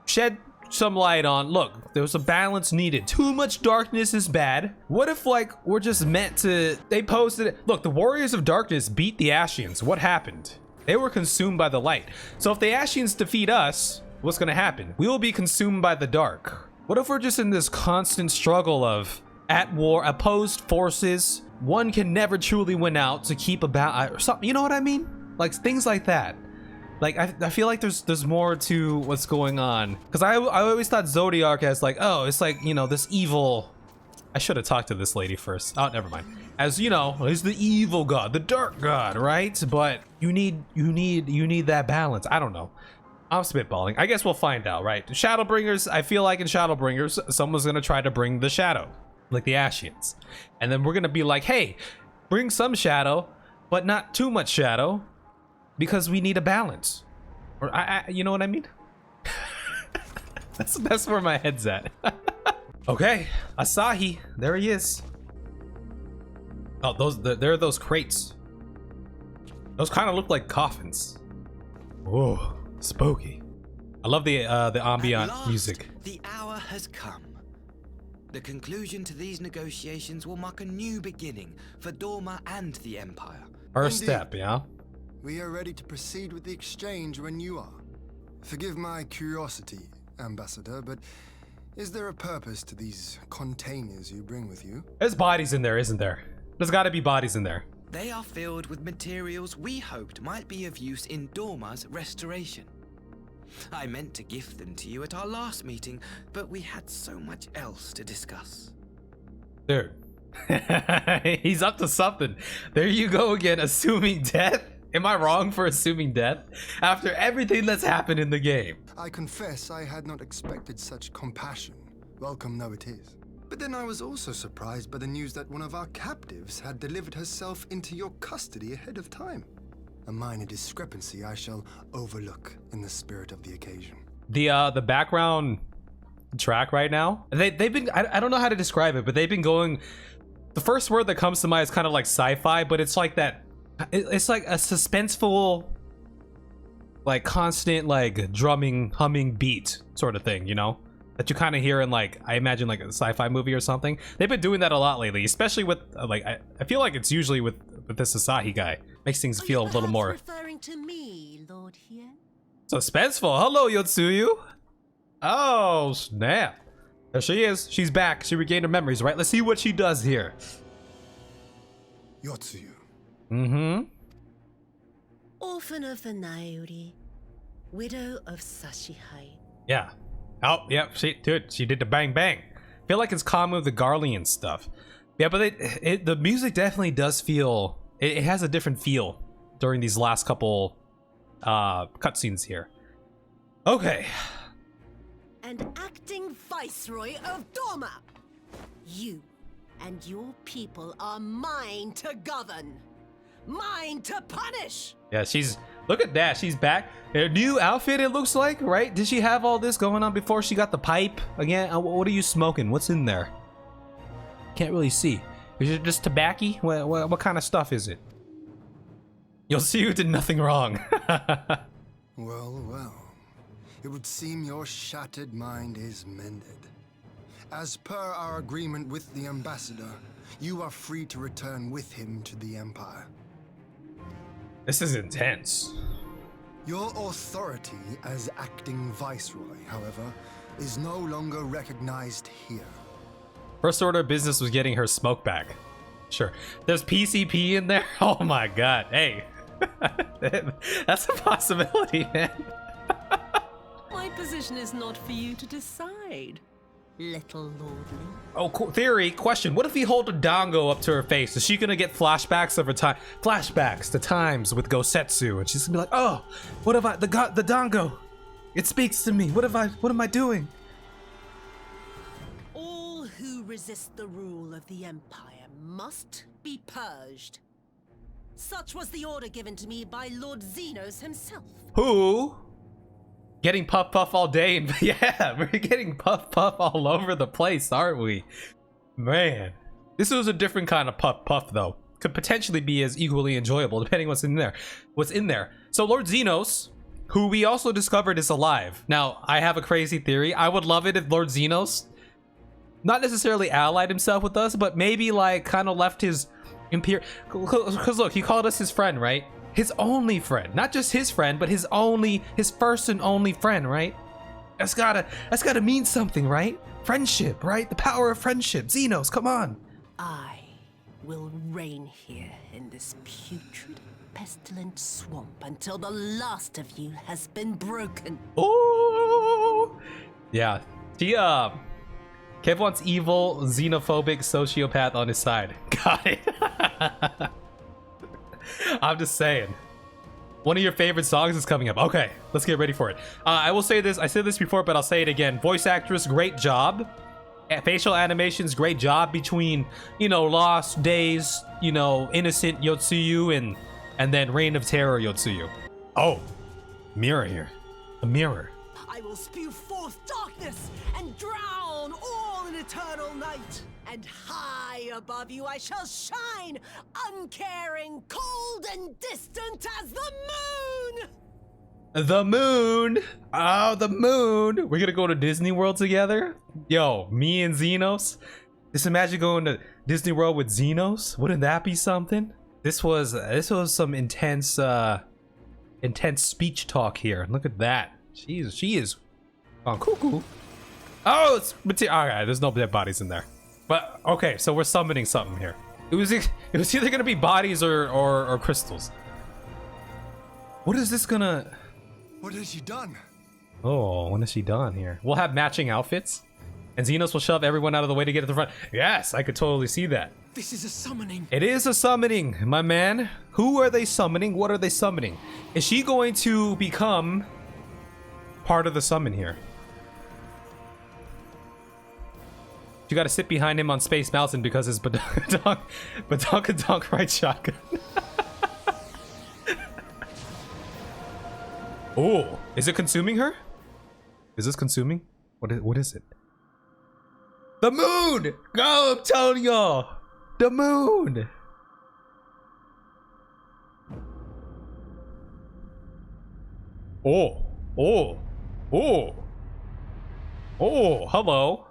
shed some light on, look, there's a balance needed. Too much darkness is bad. What if like we're just meant to, they posted it. Look, the Warriors of Darkness beat the Ashians. What happened? They were consumed by the light. So if the Ashians defeat us, what's gonna happen? We will be consumed by the dark. What if we're just in this constant struggle of at war, opposed forces? One can never truly win out to keep a balance or something. You know what I mean? Like things like that. Like I feel like there's more to what's going on, because I always thought Zodiark as like, oh, it's like, you know, this evil. I should have talked to this lady first. Oh, never mind. As you know, he's the evil god, the dark god, right? But you need that balance. I don't know. I'm spitballing. I guess we'll find out, right? Shadowbringers. I feel like in Shadowbringers, someone's gonna try to bring the shadow, like the Ashians, and then we're gonna be like, hey, bring some shadow, but not too much shadow. Because we need a balance, or you know what I mean? that's where my head's at. Okay, Asahi, there he is. Oh, there are those crates. Those kind of look like coffins. Whoa, spooky. I love the ambient music. The hour has come. The conclusion to these negotiations will mark a new beginning for Doma and the Empire. First step, yeah. We are ready to proceed with the exchange when you are. Forgive my curiosity, Ambassador, but is there a purpose to these containers you bring with you? There's bodies in there, isn't there? There's gotta be bodies in there. They are filled with materials we hoped might be of use in Doma's restoration. I meant to gift them to you at our last meeting, but we had so much else to discuss. Dude, he's up to something. There you go again, assuming death. Am I wrong for assuming death after everything that's happened in the game? I confess I had not expected such compassion, welcome though it is. But then I was also surprised by the news that one of our captives had delivered herself into your custody ahead of time. A minor discrepancy I shall overlook in the spirit of the occasion. The background track right now, they've been, I don't know how to describe it, but they've been going, the first word that comes to mind is kind of like sci-fi, but it's like that. It's like a suspenseful, like constant, like drumming, humming beat sort of thing, you know, that you kind of hear in like, I imagine like a sci-fi movie or something. They've been doing that a lot lately, especially with like, I feel like it's usually with this Asahi guy. Makes things feel a little more referring to me, Lord Hien? suspenseful. Hello, Yotsuyu. Oh, snap. There she is. She's back. She regained her memories, right? Let's see what she does here. Yotsuyu. Mm-hmm. Orphan of the Naori, widow of Sashihai. Yeah. Oh, yeah. She did the bang bang. Feel like it's common with the Garlean stuff. Yeah, but the music definitely does feel. It has a different feel during these last couple cutscenes here. Okay. And acting Viceroy of Doma. You and your people are mine to govern. Mine to punish! Yeah, look at that, she's back. Her new outfit, it looks like, right? Did she have all this going on before she got the pipe? Again, what are you smoking? What's in there? Can't really see. Is it just tobacco? What kind of stuff is it? You'll see who did nothing wrong. Well. It would seem your shattered mind is mended. As per our agreement with the Ambassador, you are free to return with him to the Empire. This is intense. Your authority as acting Viceroy, however, is no longer recognized here. First order of business was getting her smoke back. Sure. There's PCP in there? Oh my god. Hey. That's a possibility, man. My position is not for you to decide. little lordling. Oh, cool. Theory, question. What if we hold a dango up to her face? Is she gonna get flashbacks of her time? Flashbacks to times with Gosetsu, and she's gonna be like, oh, what have I, the dango, it speaks to me. What am I doing? All who resist the rule of the Empire must be purged. Such was the order given to me by Lord Xenos himself. Who? Getting puff all day, and yeah, we're getting puff all over the place, aren't we? Man, this was a different kind of puff though. Could potentially be as equally enjoyable depending what's in there. So Lord Xenos, who we also discovered is alive. Now, I have a crazy theory. I would love it if Lord Xenos not necessarily allied himself with us, but maybe like kind of left his because look, he called us his friend, right? His only friend, not just his friend, but his first and only friend, right? That's gotta mean something, right? Friendship, right? The power of friendship. Xenos, come on. I will reign here in this putrid, pestilent swamp until the last of you has been broken. Oh, yeah. Kev wants evil, xenophobic sociopath on his side. Got it. I'm just saying. One of your favorite songs is coming up. Okay, let's get ready for it. I will say this. I said this before, but I'll say it again. Voice actress, great job. Facial animations, great job between, Lost Days, innocent Yotsuyu and then Reign of Terror Yotsuyu. Oh, mirror here. A mirror. I will spew forth darkness and drown all in eternal night. And high above you I shall shine, uncaring, cold and distant as the moon! The moon! Oh, the moon! We're gonna go to Disney World together? Yo, me and Xenos? Just imagine going to Disney World with Xenos? Wouldn't that be something? This was some intense speech talk here. Look at that. She is on cuckoo. Oh, it's material. Alright, there's no dead bodies in there. But okay, so we're summoning something here. It was either gonna be bodies or crystals. What is this gonna? What has she done? Oh, what has she done here? We'll have matching outfits, and Xenos will shove everyone out of the way to get to the front. Yes, I could totally see that. This is a summoning. It is a summoning, my man. Who are they summoning? What are they summoning? Is she going to become part of the summon here? You gotta sit behind him on Space Mountain because his Badonka right shotgun. Oh, is it consuming her? Is this consuming? What is it? The moon! Go, I'm telling y'all! The moon! Oh, hello.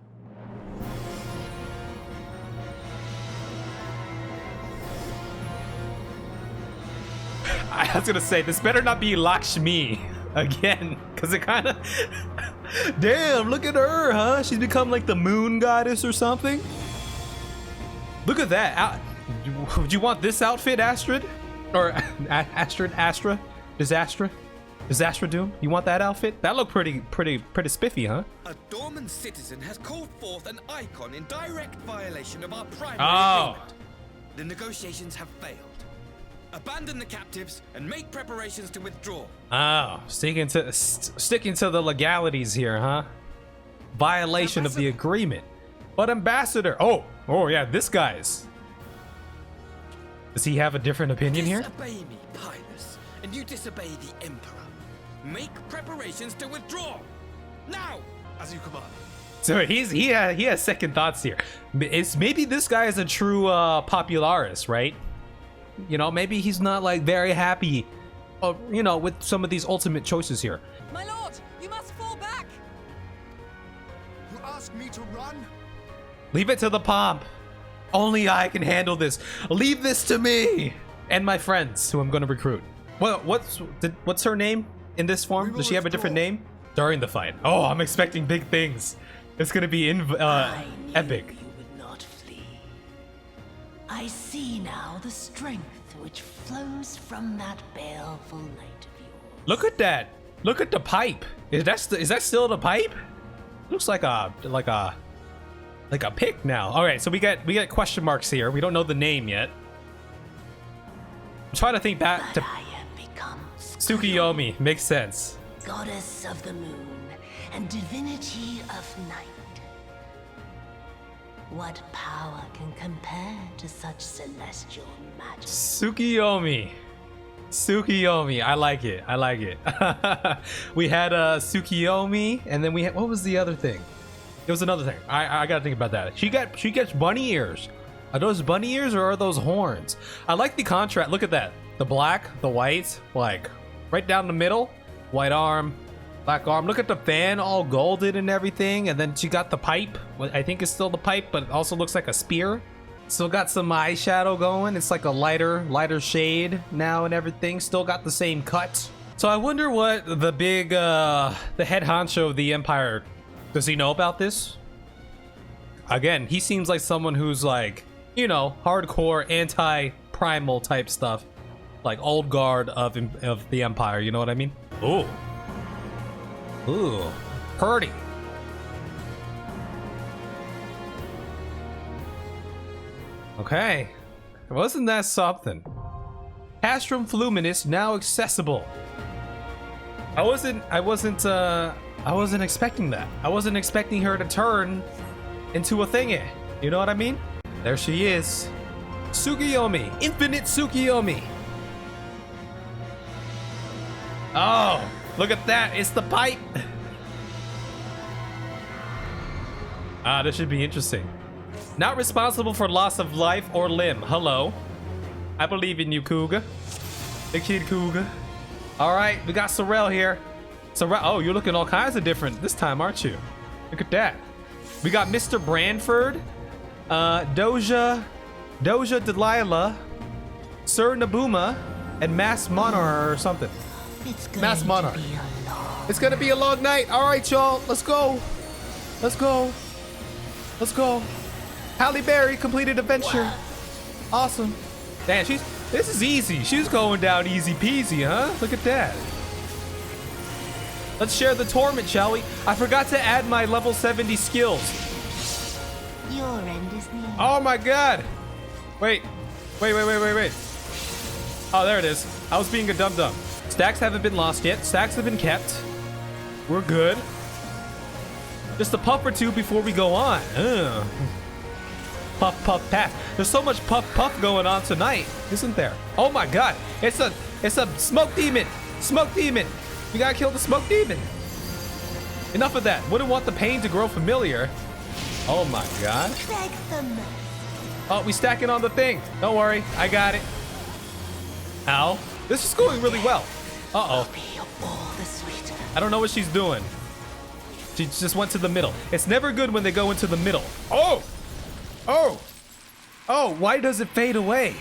I was gonna say, this better not be Lakshmi again, because it kind of... Damn, look at her, huh? She's become like the moon goddess or something. Look at that. Would you want this outfit, Astrid? Or Astra? Disaster Doom? You want that outfit? That looked pretty spiffy, huh? A dormant citizen has called forth an icon in direct violation of our primary agreement. The negotiations have failed. Abandon the captives and make preparations to withdraw. Oh, sticking to the legalities here, huh? Violation of the agreement. But Ambassador, oh yeah, this guy's. Does he have a different opinion here? Disobey me, Pilus, and you disobey the Emperor. Make preparations to withdraw now, as you command. So he has second thoughts here. Maybe this guy is a true popularis, right? Maybe he's not like very happy, with some of these ultimate choices here. My lord, you must fall back. You ask me to run? Leave it to the pomp. Only I can handle this. Leave this to me and my friends, who I'm going to recruit. Well, what's her name in this form? Does she have a different name? During the fight. Oh, I'm expecting big things. It's going to be epic. I see now the strength which flows from that baleful light of yours. Look at that. Look at the pipe. Is that still the pipe? Looks like a Like a pick now. All right, so we get question marks here. We don't know the name yet. I'm trying to think back to Tsukuyomi. Makes sense. Goddess of the moon and divinity of night. What power can compare to such celestial magic? Tsukuyomi. Tsukuyomi. I like it. I like it. We had Tsukuyomi, and then we had, what was the other thing? There was another thing. I gotta think about that. She gets bunny ears. Are those bunny ears or are those horns? I like the contrast. Look at that. The black, the white, like right down the middle. White arm, black arm. Look at the fan, all golden and everything. And then she got the pipe. I think it's still the pipe, but it also looks like a spear. Still got some eyeshadow going. It's like a lighter shade now and everything. Still got the same cut. So I wonder what the big, the head honcho of the Empire, does he know about this? Again, he seems like someone who's like, you know, hardcore anti-primal type stuff. Like old guard of the Empire, you know what I mean? Ooh. Ooh. Purdy. Okay. Wasn't that something? Castrum Fluminus now accessible. I wasn't expecting that. I wasn't expecting her to turn into a thingy. You know what I mean? There she is. Tsukuyomi. Infinite Tsukuyomi. Oh, look at that. It's the pipe. This should be interesting. Not responsible for loss of life or limb. Hello. I believe in you, Cougar. The kid Cougar. All right, we got Sorrel here. Sorrel. Oh, you're looking all kinds of different this time, aren't you? Look at that. We got Mr. Branford, Doja Delilah, Sir Nabuma, and Mass Monarch or something. Mass Monarch. It's gonna be a long night. All right, y'all. Let's go. Let's go. Let's go. Halle Berry completed adventure. Awesome. Damn, this is easy. She's going down easy peasy, huh? Look at that. Let's share the torment, shall we? I forgot to add my level 70 skills. Your end is near. Oh my god. Wait. Oh, there it is. I was being a dum-dum. Stacks haven't been lost yet. Stacks have been kept. We're good. Just a puff or two before we go on. Puff, puff, pass. There's so much puff, puff going on tonight, isn't there? Oh my god. It's a smoke demon. Smoke demon. We gotta kill the smoke demon. Enough of that. Wouldn't want the pain to grow familiar. Oh my god. Oh, we stacking on the thing. Don't worry. I got it. Ow. This is going really well. Uh-oh. I don't know what she's doing. She just went to the middle. It's never good when they go into the middle. Oh! Oh! Oh, why does it fade away?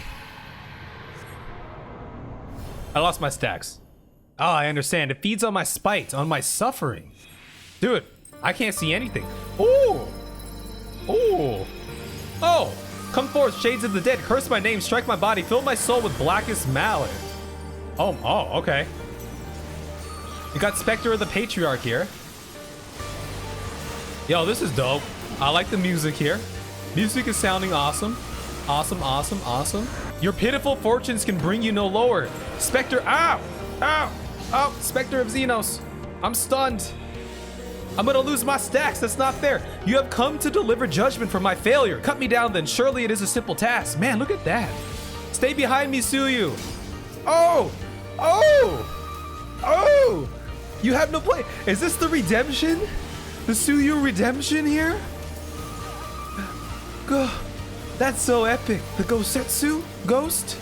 I lost my stacks. Oh, I understand. It feeds on my spite, on my suffering. Dude, I can't see anything. Ooh! Ooh! Oh! Come forth, shades of the dead. Curse my name, strike my body, fill my soul with blackest mallet. Oh, okay. We got Spectre of the Patriarch here. Yo, this is dope. I like the music here. Music is sounding awesome. Awesome. Your pitiful fortunes can bring you no lower. Spectre, ow! Oh, Spectre of Xenos. I'm stunned. I'm gonna lose my stacks. That's not fair. You have come to deliver judgment for my failure. Cut me down then. Surely it is a simple task. Man, look at that. Stay behind me, Tsuyu. Oh! You have no play. Is this the redemption? The Tsuyu redemption here? That's so epic. The Gosetsu ghost?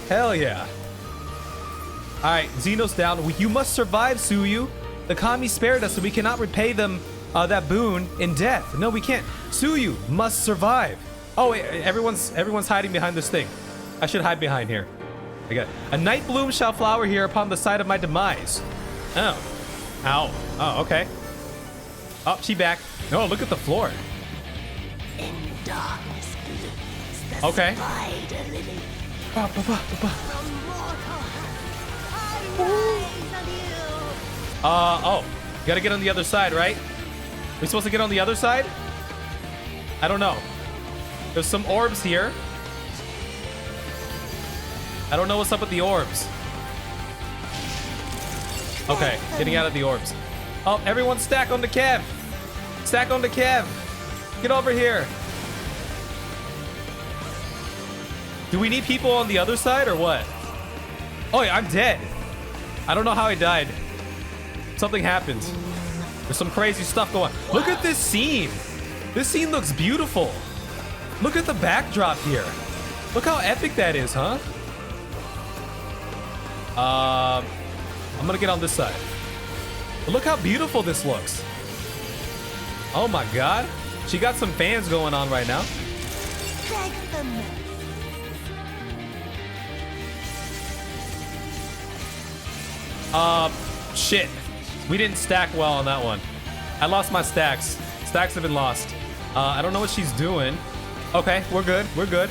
Hell yeah. Alright, Xenos down. You must survive, Tsuyu. The kami spared us, so we cannot repay them that boon in death. No, we can't. Tsuyu must survive. Oh wait, everyone's hiding behind this thing. I should hide behind here. I got it. A night bloom shall flower here upon the side of my demise. Oh. Ow. Oh, okay. Oh, she back. No, look at the floor. In darkness blooms the okay. spider lily. Oh, you gotta get on the other side, right? We supposed to get on the other side? I don't know. There's some orbs here. I don't know what's up with the orbs. Okay, getting out of the orbs. Oh, everyone stack on the Kev. Stack on the Kev. Get over here. Do we need people on the other side or what? Oh yeah, I'm dead. I don't know how I died. Something happened. There's some crazy stuff going on. Look at this scene. This scene looks beautiful. Look at the backdrop here. Look how epic that is, huh? I'm gonna get on this side. But look how beautiful this looks. Oh my god. She got some fans going on right now. Shit. We didn't stack well on that one. I lost my stacks. Stacks have been lost. I don't know what she's doing. Okay, we're good. We're good.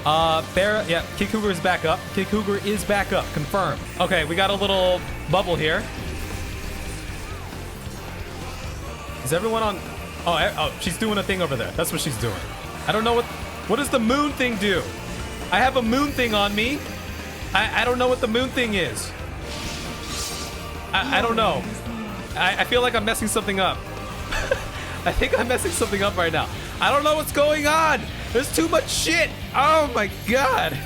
Bear, yeah, Kid Cougar is back up. Kid Cougar is back up. Confirmed. Okay, we got a little bubble here. Is everyone on? Oh, she's doing a thing over there. That's what she's doing. I don't know what does the moon thing do? I have a moon thing on me. I don't know what the moon thing is. I don't know. I feel like I'm messing something up. I think I'm messing something up right now. I don't know what's going on. There's too much shit. Oh my god.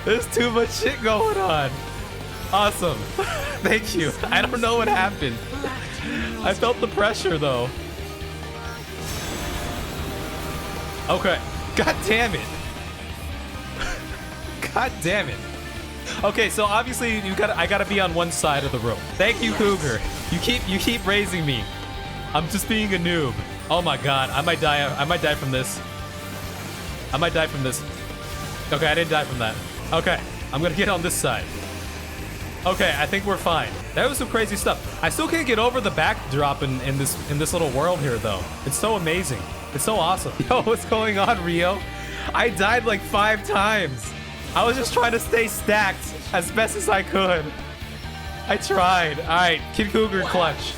There's too much shit going on. Awesome. Thank you. I don't know what happened. I felt the pressure though. Okay. God damn it. God damn it. Okay, so obviously I gotta be on one side of the room. Thank you, Cougar. You keep raising me. I'm just being a noob. Oh my god, I might die. I might die from this. I might die from this. Okay, I didn't die from that. Okay, I'm gonna get on this side. Okay, I think we're fine. That was some crazy stuff. I still can't get over the backdrop in this little world here though. It's so amazing. It's so awesome. Yo, what's going on, Rio? I died like 5 times. I was just trying to stay stacked as best as I could. I tried. All right, Kid Cougar clutch.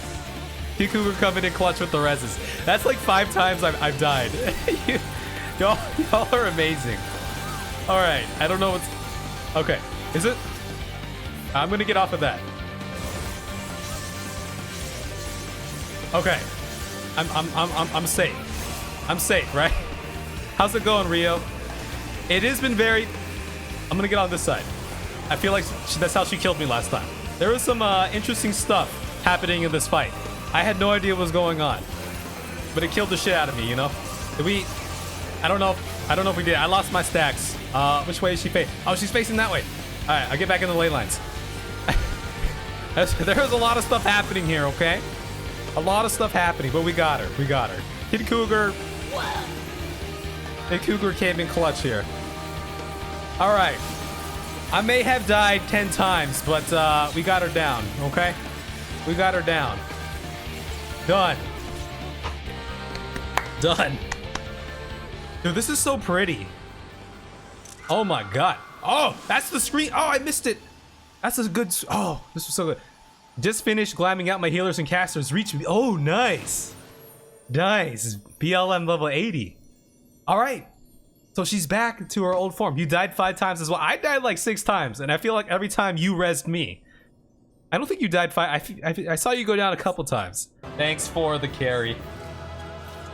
Kid Cougar coming in clutch with the reses. That's like 5 times I've died. Y'all are amazing. All right, I don't know what's. Okay, is it? I'm gonna get off of that. Okay, I'm safe. I'm safe, right? How's it going, Rio? It has been very. I'm gonna get on this side. I feel like that's how she killed me last time. There was some interesting stuff happening in this fight. I had no idea what was going on, but it killed the shit out of me. You know? Did we? I don't know. I don't know if we did. I lost my stacks. Which way is she facing? Oh, she's facing that way. All right, I'll get back in the ley lines. There's a lot of stuff happening here. Okay, a lot of stuff happening, but we got her. We got her. Kid Cougar. Kid Cougar came in clutch here. All right. I may have died 10 times, but we got her down, okay? We got her down. Done. Done. Dude, this is so pretty. Oh my god. Oh, that's the screen. Oh, I missed it. That's a good. Oh, this was so good. Just finished glamming out my healers and casters. Reach me. Oh, nice. Nice. BLM level 80. All right. So she's back to her old form. You died 5 times as well. I died like 6 times, and I feel like every time you rezzed me. I don't think you died 5. I saw you go down a couple times. Thanks for the carry.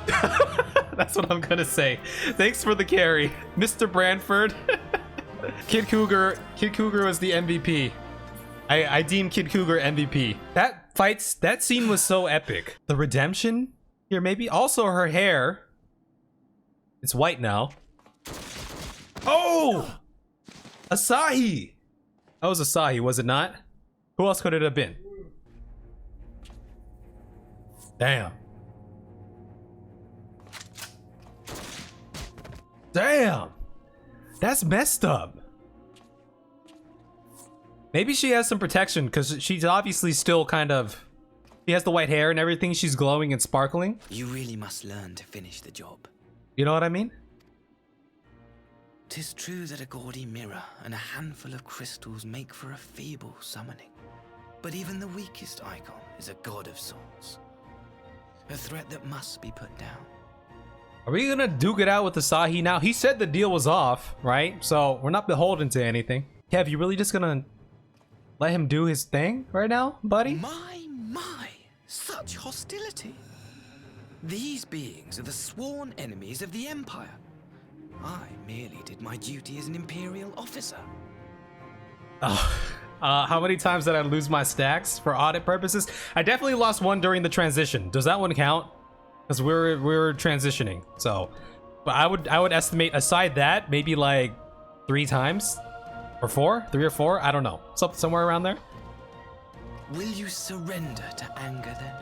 That's what I'm gonna say. Thanks for the carry, Mr. Branford. Kid Cougar was the MVP. I deem Kid Cougar MVP. That scene was so epic. The redemption here, maybe. Also, her hair. It's white now. Oh! Asahi! That was Asahi, was it not? Who else could it have been? Damn. Damn! That's messed up. Maybe she has some protection because she's obviously still kind of... She has the white hair and everything. She's glowing and sparkling. You really must learn to finish the job. You know what I mean? 'Tis true that a gaudy mirror and a handful of crystals make for a feeble summoning. But even the weakest icon is a god of sorts. A threat that must be put down. Are we gonna duke it out with Asahi now? He said the deal was off, right? So we're not beholden to anything. Kev, you really just gonna let him do his thing right now, buddy? My, such hostility. These beings are the sworn enemies of the Empire. I merely did my duty as an Imperial officer. How many times did I lose my stacks for audit purposes? I definitely lost one during the transition. Does that one count? Because we're transitioning. So, but I would estimate aside that maybe like 3 times or 4, 3 or 4. I don't know, somewhere around there. Will you surrender to anger then?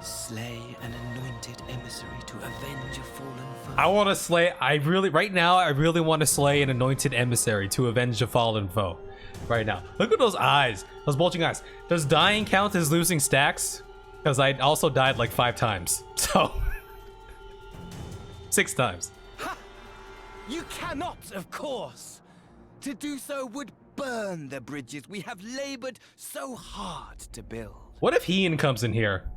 Slay an anointed emissary to avenge a fallen foe? I want to slay. Right now I really want to slay an anointed emissary to avenge a fallen foe. Right now, look at those eyes, those bulging eyes. Does dying count as losing stacks? Because I also died like 5 times, so 6 times. Ha! You cannot, of course. To do so would burn the bridges we have labored so hard to build. What if Heian comes in here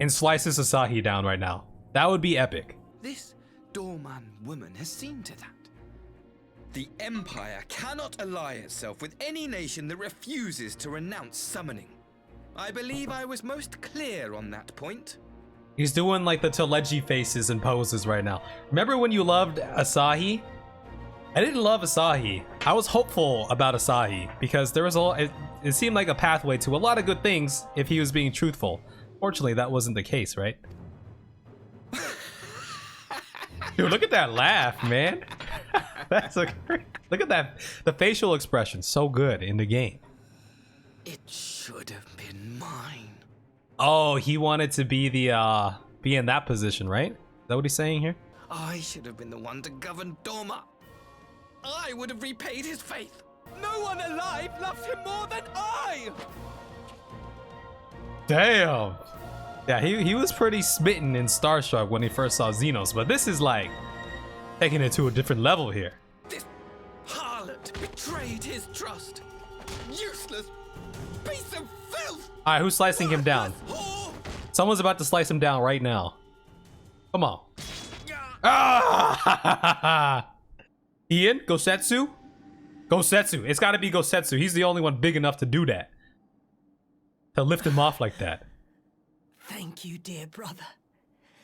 and slices Asahi down right now? That would be epic. This Dorman woman has seen to that. The Empire cannot ally itself with any nation that refuses to renounce summoning. I believe I was most clear on that point. He's doing like the Teleji faces and poses right now. Remember when you loved Asahi? I didn't love Asahi. I was hopeful about Asahi because there was it seemed like a pathway to a lot of good things if he was being truthful. Fortunately, that wasn't the case, right? Dude, look at that laugh, man. That's a great, look at that. The facial expression, so good in the game. It should have been mine. Oh, he wanted to be the be in that position, right? Is that what he's saying here? I should have been the one to govern Doma. I would have repaid his faith. No one alive loves him more than I. Damn. Yeah, he was pretty smitten and starstruck when he first saw Xenos, but this is like taking it to a different level here. This harlot betrayed his trust. Useless piece of filth. All right, who's slicing him down? Someone's about to slice him down right now. Come on. Ah! Ian, Gosetsu? Gosetsu. It's got to be Gosetsu. He's the only one big enough to do that. To lift him off like that. Thank you, dear brother,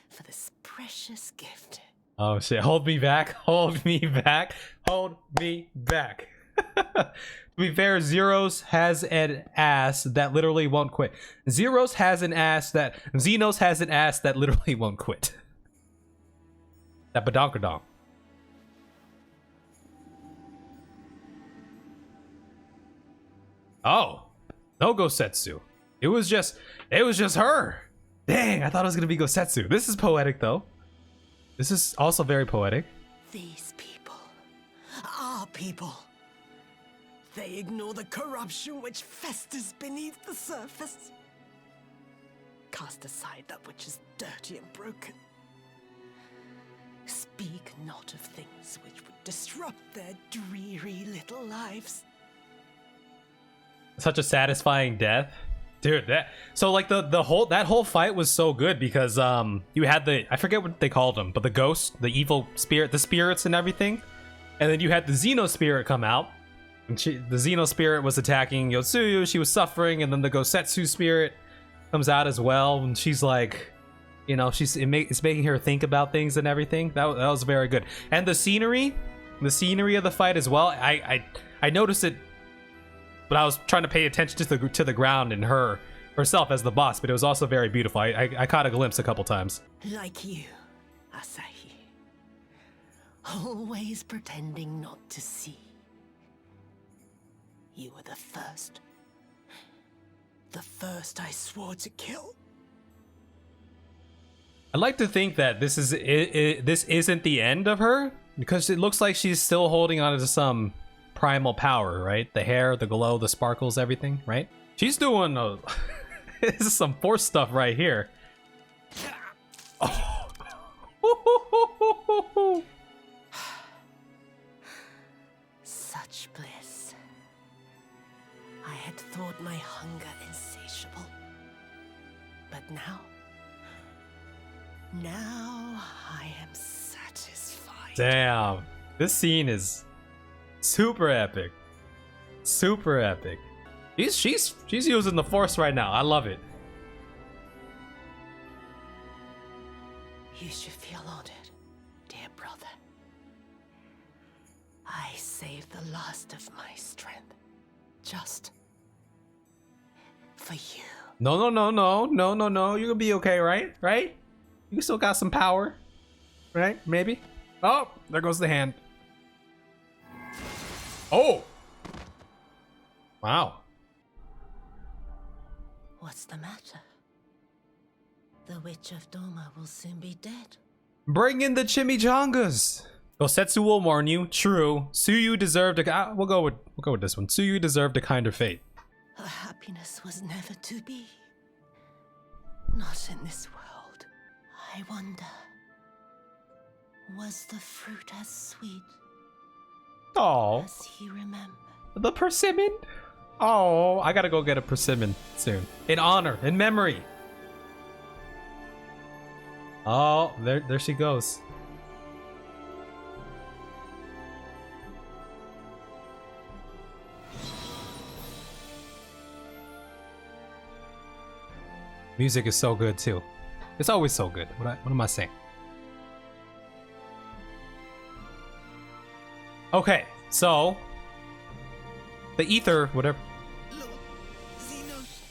for this precious gift. Oh shit, hold me back, hold me back, hold me back. To be fair, Zeros has an ass that literally won't quit. Zeros has an ass that, Xenos has an ass that literally won't quit. That badonkadonk. Oh, no Gosetsu. It was just her. Dang, I thought it was gonna be Gosetsu. This is poetic though. This is also very poetic. These people, our people, they ignore the corruption which festers beneath the surface. Cast aside that which is dirty and broken. Speak not of things which would disrupt their dreary little lives. Such a satisfying death. Dude, so like that whole fight was so good because you had I forget what they called them, but the ghost, the evil spirit, the spirits and everything, and then you had the Xeno spirit come out, and the Xeno spirit was attacking Yotsuyu. She was suffering, and then the Gosetsu spirit comes out as well, and she's like, you know, it's making her think about things and everything. That was very good, and the scenery of the fight as well. I noticed it. But I was trying to pay attention to the ground and herself as the boss, but it was also very beautiful. I caught a glimpse a couple times. Like you, Asahi. Always pretending not to see. You were the first. The first I swore to kill. I'd like to think that this isn't the end of her, because it looks like she's still holding on to some primal power, right? The hair, the glow, the sparkles, everything, right? She's doing this is some force stuff right here. Oh. Such bliss. I had thought my hunger insatiable. But now, Now I am satisfied. Damn. This scene is super epic. Super epic. She's using the Force right now. I love it. You should feel honored, dear brother. I saved the last of my strength. Just for you. No. You're gonna be okay, right? Right? You still got some power. Right? Maybe? Oh, there goes the hand. Oh! Wow. What's the matter? The Witch of Doma will soon be dead. Bring in the chimichangas! Gosetsu will warn you. True. Tsuyu deserved a... we'll go with this one. Tsuyu deserved a kinder fate. Her happiness was never to be. Not in this world. I wonder... was the fruit as sweet Oh, as he remembered? the persimmon? Oh, I gotta go get a persimmon soon. In honor, in memory. Oh, there she goes. Music is so good too. It's always so good. What am I saying? Okay, so the ether,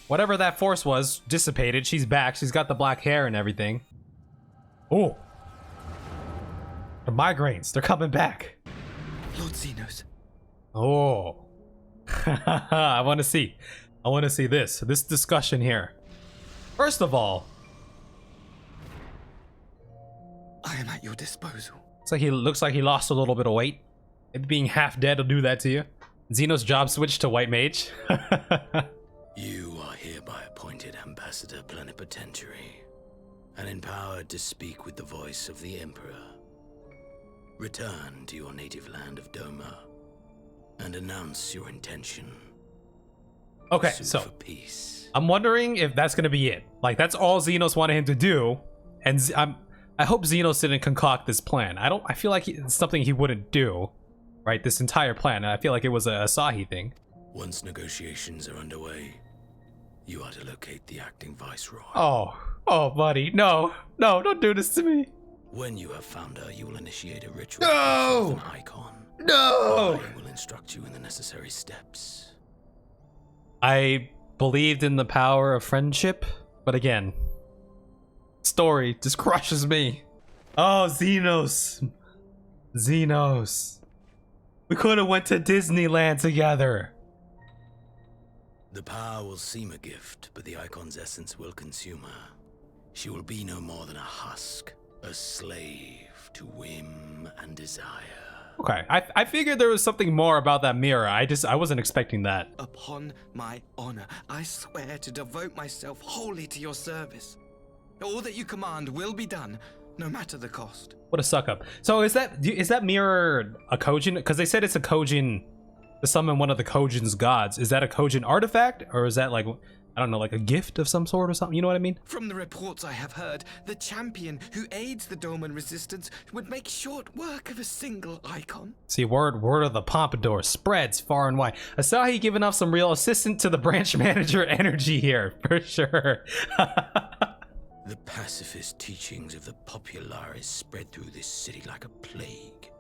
whatever that force was, dissipated. She's back. She's got the black hair and everything. Oh, the migraines, they're coming back. Lord Xenos. Oh, I want to see this discussion here. First of all, I am at your disposal. looks like he lost a little bit of weight. Maybe being half dead will do that to you. Xenos job switched to White Mage. You are hereby appointed Ambassador Plenipotentiary and empowered to speak with the voice of the Emperor. Return to your native land of Doma and announce your intention. Okay, Sue so for peace. I'm wondering if that's gonna be it. Like, that's all Xenos wanted him to do, and I hope Xenos didn't concoct this plan. I feel like it's something he wouldn't do, right? This entire plan. I feel like it was a Asahi thing. Once negotiations are underway, you are to locate the acting viceroy. Oh, buddy, no, don't do this to me. When you have found her, you will initiate a ritual No! with an icon. No! I will instruct you in the necessary steps. I believed in the power of friendship, but again, story just crushes me. Oh, Xenos. We could have went to Disneyland together. The power will seem a gift, but the icon's essence will consume her. She will be no more than a husk, a slave to whim and desire. Okay, I figured there was something more about that mirror. I wasn't expecting that. Upon my honor, I swear to devote myself wholly to your service. All that you command will be done, no matter the cost. What a suck up. So is that mirror a Kojin? Because they said it's a Kojin to summon one of the Kojin's gods. Is that a Kojin artifact, or is that like, I don't know, like a gift of some sort or something? You know what I mean? From the reports I have heard, the champion who aids the Doman resistance would make short work of a single icon. See, word of the Pompadour spreads far and wide. Asahi giving off some real assistant to the branch manager energy here, for sure. The pacifist teachings of the Populares spread through this city like a plague.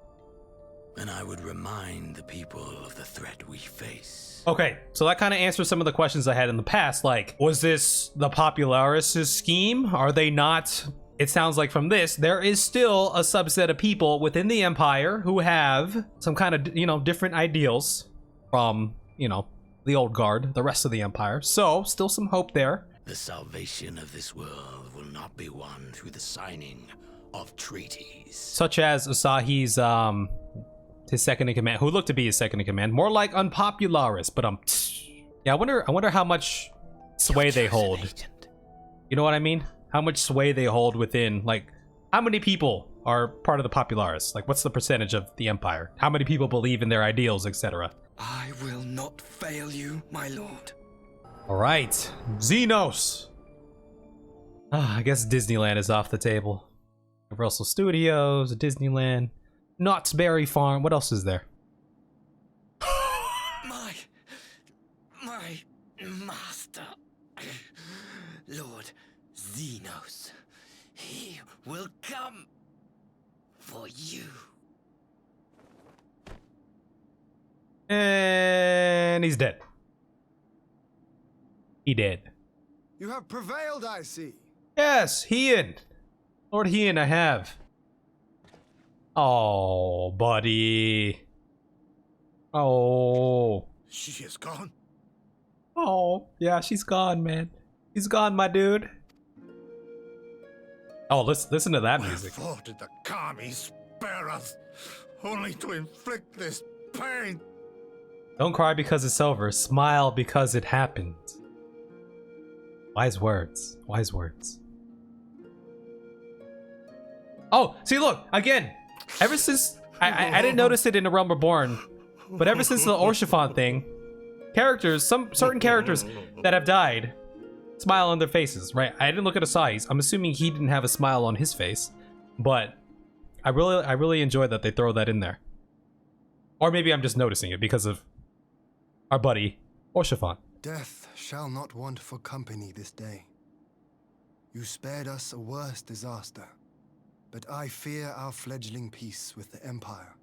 And I would remind the people of the threat we face. Okay, so that kind of answers some of the questions I had in the past. Like, was this the Popularis' scheme? Are they not? It sounds like from this, there is still a subset of people within the Empire who have some kind of, different ideals from, the old guard, the rest of the Empire. So, still some hope there. The salvation of this world will not be won through the signing of treaties. Such as Asahi's, his second in command, who looked to be his second in command, more like Unpopularis, but yeah, I wonder how much sway they hold. You know what I mean? How much sway they hold within, like, how many people are part of the Popularis? Like, what's the percentage of the Empire? How many people believe in their ideals, etc.? I will not fail you, my lord. All right, Xenos. I guess Disneyland is off the table. Universal Studios, Disneyland, Knott's Berry Farm. What else is there? My master, Lord Xenos, he will come for you. And he's dead. He dead. You have prevailed, I see. Yes, Heian. Lord Heian, I have. Oh, buddy. Oh. She is gone. Oh, yeah, she's gone, man. She's gone, my dude. Oh, listen to that music. Wherefore did the Kami spare us, only to inflict this pain? Don't cry because it's over. Smile because it happened. Wise words. Wise words. Oh, see, look, again. Ever since I didn't notice it in A Realm Reborn, but ever since the Orshifon thing, characters, some certain characters that have died, smile on their faces, right? I didn't look at Asahi's. I'm assuming he didn't have a smile on his face, but I really enjoy that they throw that in there. Or maybe I'm just noticing it because of our buddy Orshifon. Death shall not want for company this day. You spared us a worse disaster, but I fear our fledgling peace with the Empire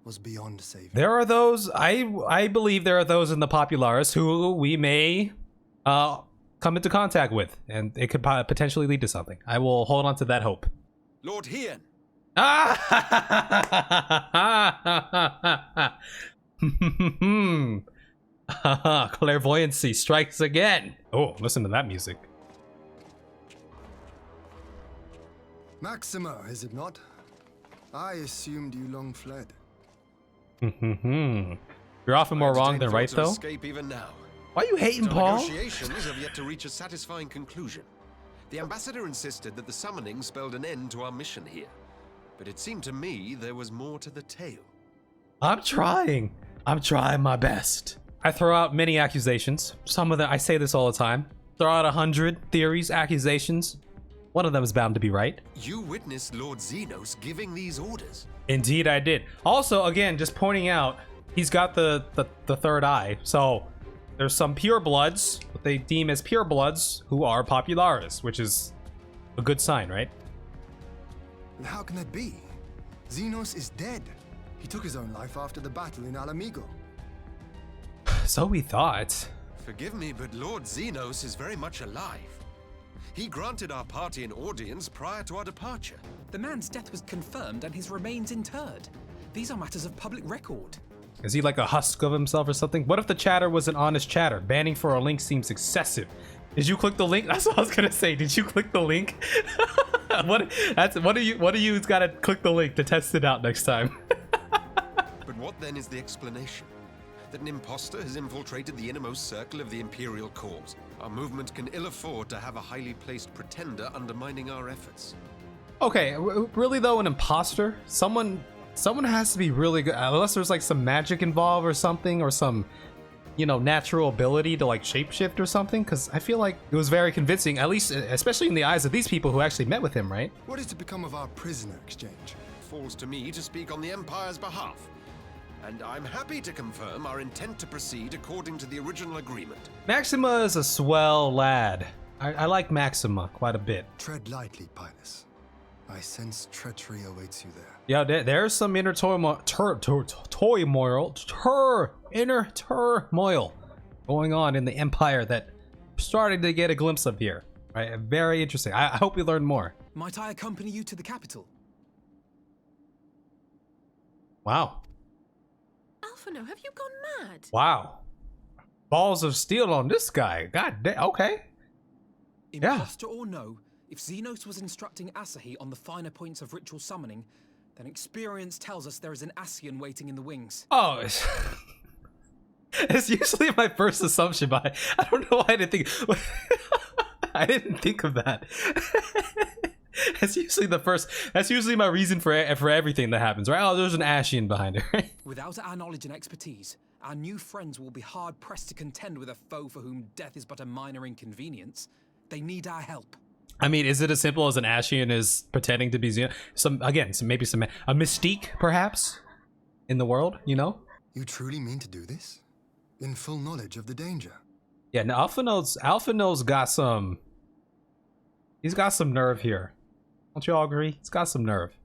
was beyond saving. There are those, I believe there are those in the Popularis who we may come into contact with, and it could potentially lead to something. I will hold on to that hope. Lord Heian. Clairvoyancy strikes again. Oh, listen to that music. Maxima, is it not? I assumed you long fled. You're often more wrong than right, though. Escape even now. Why are you hating, Our Paul? Negotiations have yet to reach a satisfying conclusion. The ambassador insisted that the summoning spelled an end to our mission here, but it seemed to me there was more to the tale. I'm trying my best. I throw out many accusations. Some of them, I say this all the time. Throw out 100 theories, accusations. One of them is bound to be right. You witnessed Lord Xenos giving these orders. Indeed, I did. Also, again, just pointing out, he's got the third eye. So there's some purebloods, what they deem as purebloods, who are popularis, which is a good sign, right? And how can that be? Xenos is dead. He took his own life after the battle in Alamigo. So we thought. Forgive me, but Lord Xenos is very much alive. He granted our party an audience prior to our departure. The man's death was confirmed and his remains interred. These are matters of public record. Is he like a husk of himself or something? What if the chatter was an honest chatter? Banning for a link seems excessive. Did you click the link? That's what I was gonna say. Did you click the link? What do you gotta click the link to test it out next time? But what then is the explanation? That an imposter has infiltrated the innermost circle of the Imperial cause. Our movement can ill afford to have a highly placed pretender undermining our efforts. Okay, really though, an imposter? Someone has to be really good, unless there's like some magic involved or something, or some, you know, natural ability to like shapeshift or something, because I feel like it was very convincing, at least, especially in the eyes of these people who actually met with him, right? What is to become of our prisoner exchange? It falls to me to speak on the Empire's behalf. And I'm happy to confirm our intent to proceed according to the original agreement. Maxima is a swell lad. I like Maxima quite a bit. Tread lightly, Pilus. I sense treachery awaits you there. Yeah, there's some inner turmoil going on in the Empire that I'm starting to get a glimpse of here. Right, very interesting. I hope we learn more. Might I accompany you to the capital? Wow. Alphino, have you gone mad? Wow. Balls of steel on this guy. God damn. Okay. Imposter or no, if Xenos was instructing Asahi on the finer points of ritual summoning, then experience tells us there is an Asian waiting in the wings. Oh, it's usually my first assumption, but I don't know why I didn't think. I didn't think of that. That's usually my reason for everything that happens, right? Oh, there's an Ashian behind it, right? Without our knowledge and expertise, our new friends will be hard pressed to contend with a foe for whom death is but a minor inconvenience. They need our help. I mean, is it as simple as an Ascian is pretending to be Xeno? Maybe some a mystique, perhaps, in the world, you know? You truly mean to do this? In full knowledge of the danger? Yeah, now Alphinaud's got some... He's got some nerve here. Don't you all agree? He's got some nerve.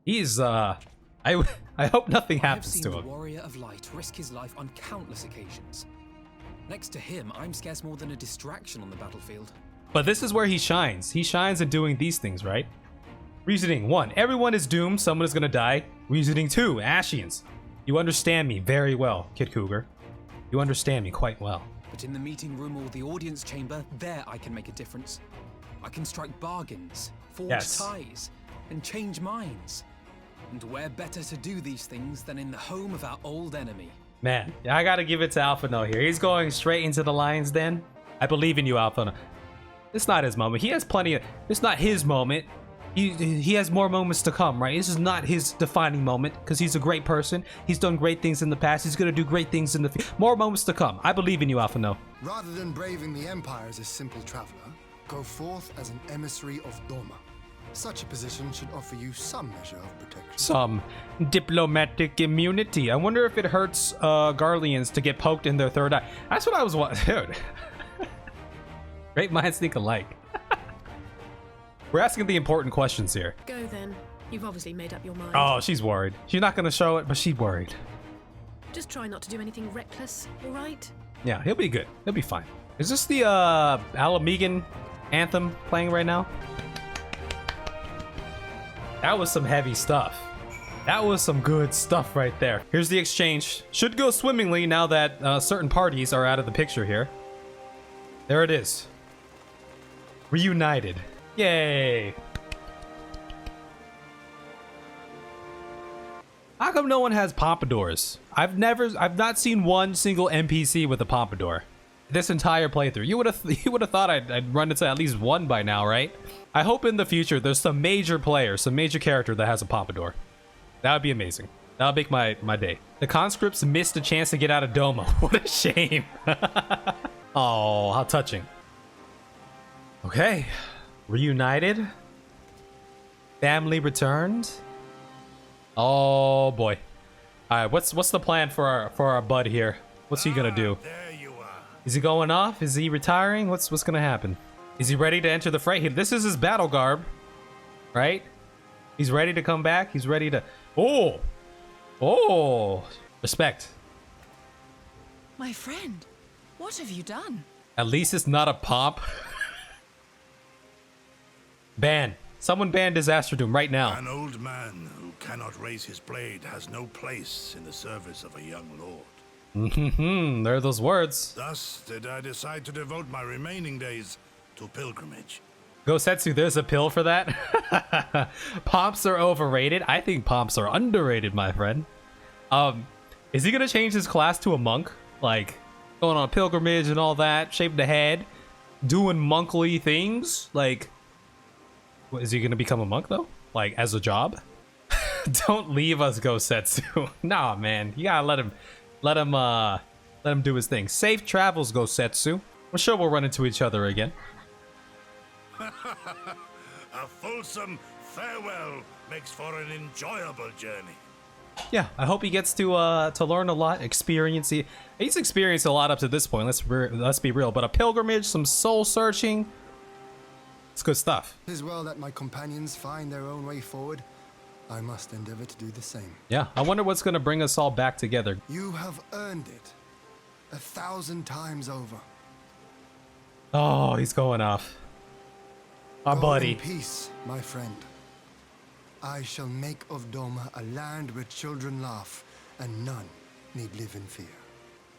He's, I hope nothing happens to him. I've seen the Warrior of Light risk his life on countless occasions. Next to him, I'm scarce more than a distraction on the battlefield. But this is where he shines. He shines in doing these things, right? Reasoning 1, everyone is doomed, someone is gonna die. Reasoning 2, Ascians. You understand me very well, Kid Cougar. You understand me quite well. But in the meeting room or the audience chamber, there I can make a difference. I can strike bargains, forge ties, and change minds. And where better to do these things than in the home of our old enemy? Man, I gotta give it to Alphinaud here. He's going straight into the lion's den. I believe in you, Alphinaud. It's not his moment. He has plenty of... It's not his moment. He has more moments to come, right? This is not his defining moment because he's a great person. He's done great things in the past. He's gonna do great things in the future. More moments to come. I believe in you, Alphinaud. Rather than braving the Empire as a simple traveler, go forth as an emissary of Doma. Such a position should offer you some measure of protection. Some diplomatic immunity. I wonder if it hurts Garleans to get poked in their third eye. That's what I was wondering. Dude. Great minds think alike. We're asking the important questions here. Go then. You've obviously made up your mind. Oh, she's worried. She's not going to show it, but she's worried. Just try not to do anything reckless, all right? Yeah, he'll be good. He'll be fine. Is this the Alamegan anthem playing right now? That was some heavy stuff. That was some good stuff right there. Here's the exchange. Should go swimmingly now that certain parties are out of the picture here. There it is. Reunited. Yay. How come no one has pompadours? I've not seen one single NPC with a pompadour. This entire playthrough. You would have thought I'd run into at least one by now, right? I hope in the future there's some major player, some major character that has a pompadour. That would be amazing. That would make my day. The conscripts missed a chance to get out of Doma. What a shame. Oh, how touching. Okay. Reunited. Family returned. Oh boy. All right, what's the plan for our bud here? What's he gonna do? Is he going off? Is he retiring? What's gonna happen? Is he ready to enter the fray? This is his battle garb, right? He's ready to come back. He's ready to... Oh! Respect. My friend, what have you done? At least it's not a pomp. Ban. Someone ban Disaster Doom right now. An old man who cannot raise his blade has no place in the service of a young lord. There are those words. Thus did I decide to devote my remaining days to pilgrimage. Gosetsu, there's a pill for that. Pomps are overrated. I think pomps are underrated, my friend. Is he gonna change his class to a monk? Like, going on a pilgrimage and all that, shaving the head, doing monkly things? Like, is he gonna become a monk though? Like, as a job? Don't leave us, Gosetsu. Nah, man, you gotta let him do his thing. Safe travels, Gosetsu. I'm sure we'll run into each other again. A fulsome farewell makes for an enjoyable journey. Yeah, I hope he gets to learn a lot, he's experienced a lot up to this point. Let's be real. But a pilgrimage, some soul searching, it's good stuff. It is well that my companions find their own way forward. I must endeavor to do the same. Yeah, I wonder what's gonna bring us all back together. You have earned it 1,000 times over. Oh, he's going off. Our buddy. In peace, my friend. I shall make of Doma a land where children laugh and none need live in fear.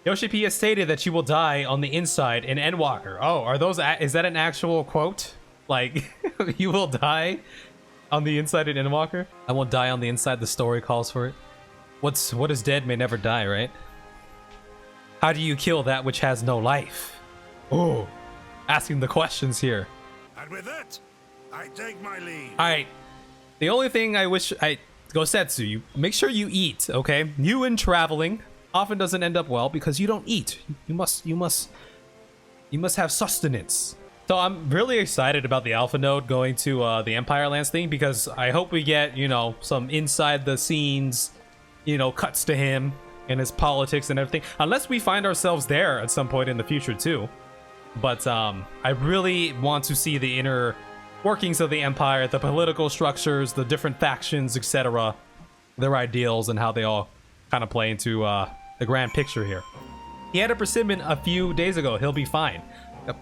Yoshi P has stated that you will die on the inside in Endwalker. Oh, is that an actual quote? Like, you will die on the inside in Endwalker? I won't die on the inside, the story calls for it. What is dead may never die, right? How do you kill that which has no life? Oh, asking the questions here. And with that, I take my leave. Alright. The only thing I wish Gosetsu, you make sure you eat, okay? You and traveling often doesn't end up well because you don't eat. You must have sustenance. So I'm really excited about the Alpha Node going to the Empire Lands thing, because I hope we get, you know, some inside the scenes, you know, cuts to him and his politics and everything. Unless we find ourselves there at some point in the future too. But I really want to see the inner workings of the Empire, the political structures, the different factions, etc. Their ideals and how they all kind of play into the grand picture here. He had a persimmon a few days ago. He'll be fine.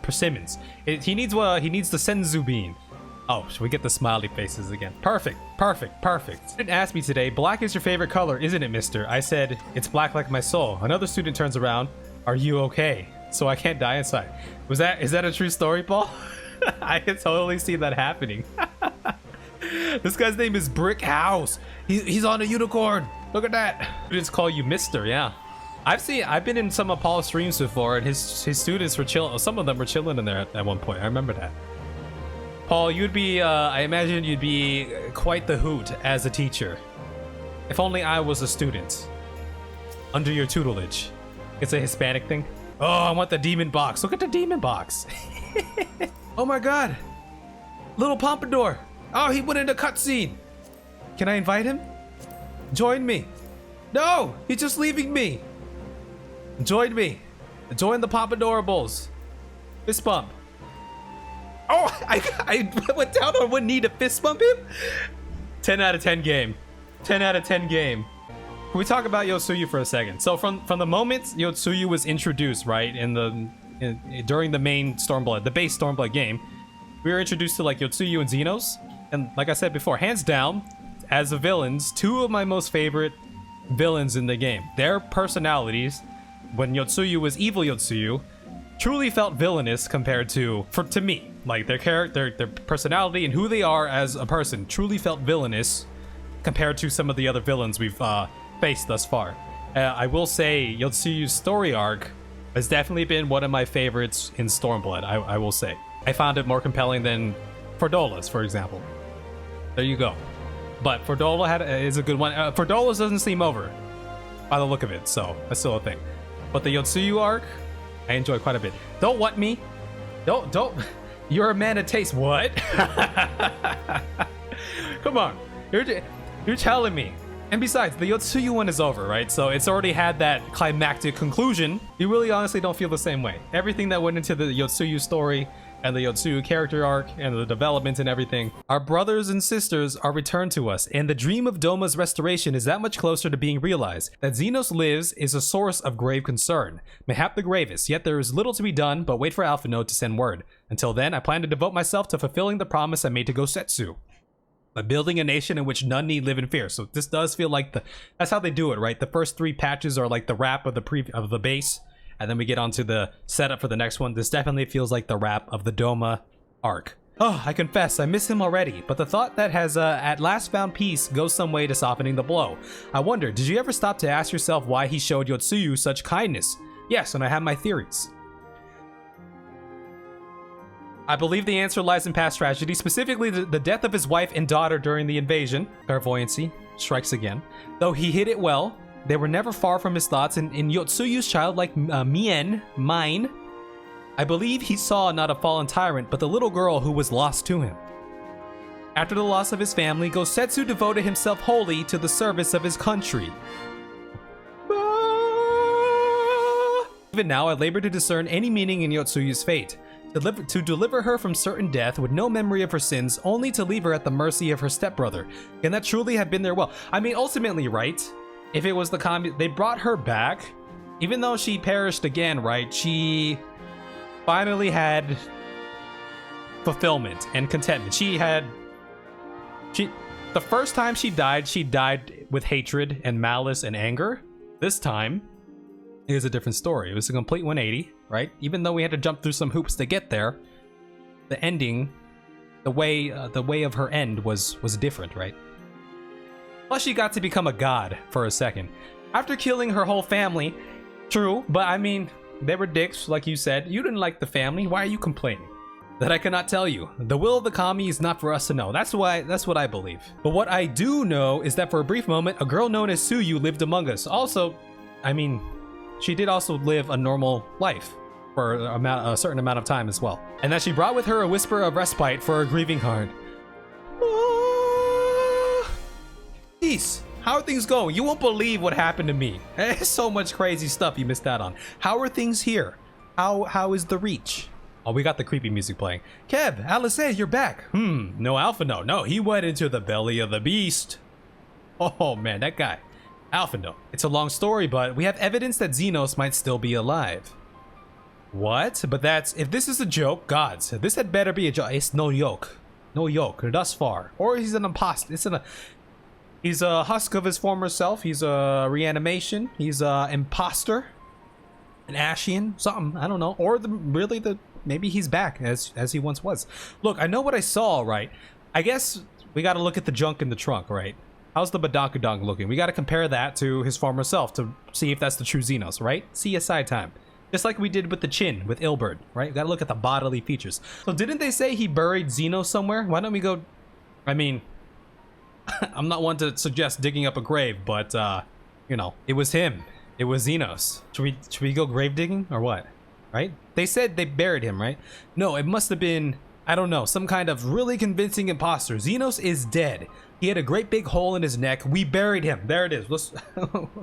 Persimmons. He needs the senzu bean. Oh, should we get the smiley faces again? Perfect, perfect, perfect. Student asked me today, black is your favorite color, isn't it, mister? I said, it's black like my soul. Another student turns around, are you okay? So I can't die inside. Is that a true story, Paul? I can totally see that happening. This guy's name is Brick House. He's on a unicorn. Look at that. Students call you mister, yeah. I've been in some of Paul's streams before, and his students were chill. Some of them were chilling in there at one point. I remember that. Paul, you'd be, I imagine you'd be quite the hoot as a teacher. If only I was a student under your tutelage. It's a Hispanic thing. Oh, I want the demon box. Look at the demon box. Oh my God, little Pompadour. Oh, he went into cutscene. Can I invite him? Join me. No, he's just leaving me. Join me. Join the Pompadorables. Fist bump. Oh, I went down on one knee to fist bump him? 10 out of 10 game. 10 out of 10 game. Can we talk about Yotsuyu for a second? So from the moment Yotsuyu was introduced, right, during the main Stormblood, the base Stormblood game, we were introduced to like Yotsuyu and Xenos. And like I said before, hands down, as the villains, two of my most favorite villains in the game. Their personalities, when Yotsuyu was evil Yotsuyu, truly felt villainous compared to me. Like their character, their personality, and who they are as a person truly felt villainous compared to some of the other villains we've faced thus far. I will say Yotsuyu's story arc has definitely been one of my favorites in Stormblood. I will say. I found it more compelling than Fordola's, for example. There you go. But Fordola is a good one. Fordola's doesn't seem over by the look of it, so that's still a thing. But the Yotsuyu arc, I enjoy quite a bit. Don't want me. Don't. You're a man of taste. What? Come on. You're telling me. And besides, the Yotsuyu one is over, right? So it's already had that climactic conclusion. You really honestly don't feel the same way. Everything that went into the Yotsuyu story and the Yotsuyu character arc and the development and everything. Our brothers and sisters are returned to us, and the dream of Doma's restoration is that much closer to being realized. That Xenos lives is a source of grave concern, mayhap the gravest, yet there is little to be done but wait for Alpha Node to send word. Until then, I plan to devote myself to fulfilling the promise I made to Gosetsu, by building a nation in which none need live in fear. So this does feel like that's how they do it, right? The first 3 patches are like the wrap of the base, and then we get onto the setup for the next one. This definitely feels like the wrap of the Doma arc. Oh, I confess, I miss him already, but the thought that has at last found peace goes some way to softening the blow. I wonder, did you ever stop to ask yourself why he showed Yotsuyu such kindness? Yes, and I have my theories. I believe the answer lies in past tragedy, specifically the death of his wife and daughter during the invasion. Clairvoyancy strikes again. Though he hid it well, they were never far from his thoughts, and in Yotsuyu's childlike mine, I believe he saw not a fallen tyrant, but the little girl who was lost to him. After the loss of his family, Gosetsu devoted himself wholly to the service of his country. Even now, I labor to discern any meaning in Yotsuyu's fate. To deliver her from certain death with no memory of her sins, only to leave her at the mercy of her stepbrother. Can that truly have been their will? I mean, ultimately, right? If it was the they brought her back, even though she perished again, right? She finally had fulfillment and contentment. The first time she died with hatred and malice and anger. This time, it was a different story. It was a complete 180, right? Even though we had to jump through some hoops to get there, the ending, the way of her end was different, right? Plus, she got to become a god for a second. After killing her whole family, true, but I mean, they were dicks, like you said. You didn't like the family, why are you complaining? That I cannot tell you. The will of the kami is not for us to know. That's what I believe. But what I do know is that for a brief moment, a girl known as Tsuyu lived among us. Also, I mean, she did also live a normal life. for a certain amount of time as well. And that she brought with her a whisper of respite for her grieving heart. Peace. How are things going? You won't believe what happened to me. There's so much crazy stuff you missed out on. How are things here? How is the reach? Oh, we got the creepy music playing. Kev, Alice, you're back. No Alpha, no, he went into the belly of the beast. Oh man, that guy. Alpha, no. It's a long story, but we have evidence that Xenos might still be alive. What? But that's, if this is a joke, gods, this had better be a joke. It's no yoke. No yoke, thus far. Or he's an imposter. He's a husk of his former self. He's a reanimation. He's a imposter. An Ashian, something, I don't know. Or maybe he's back as he once was. Look, I know what I saw, right? I guess we got to look at the junk in the trunk, right? How's the Badonkadonk looking? We got to compare that to his former self to see if that's the true Xenos, right? CSI time. Just like we did with the chin, with Ilberd, right? We got to look at the bodily features. So didn't they say he buried Xenos somewhere? Why don't we go... I mean, I'm not one to suggest digging up a grave, but, you know, it was him. It was Xenos. Should we go grave digging or what? Right? They said they buried him, right? No, it must have been, I don't know, some kind of really convincing imposter. Xenos is dead. He had a great big hole in his neck. We buried him. There it is.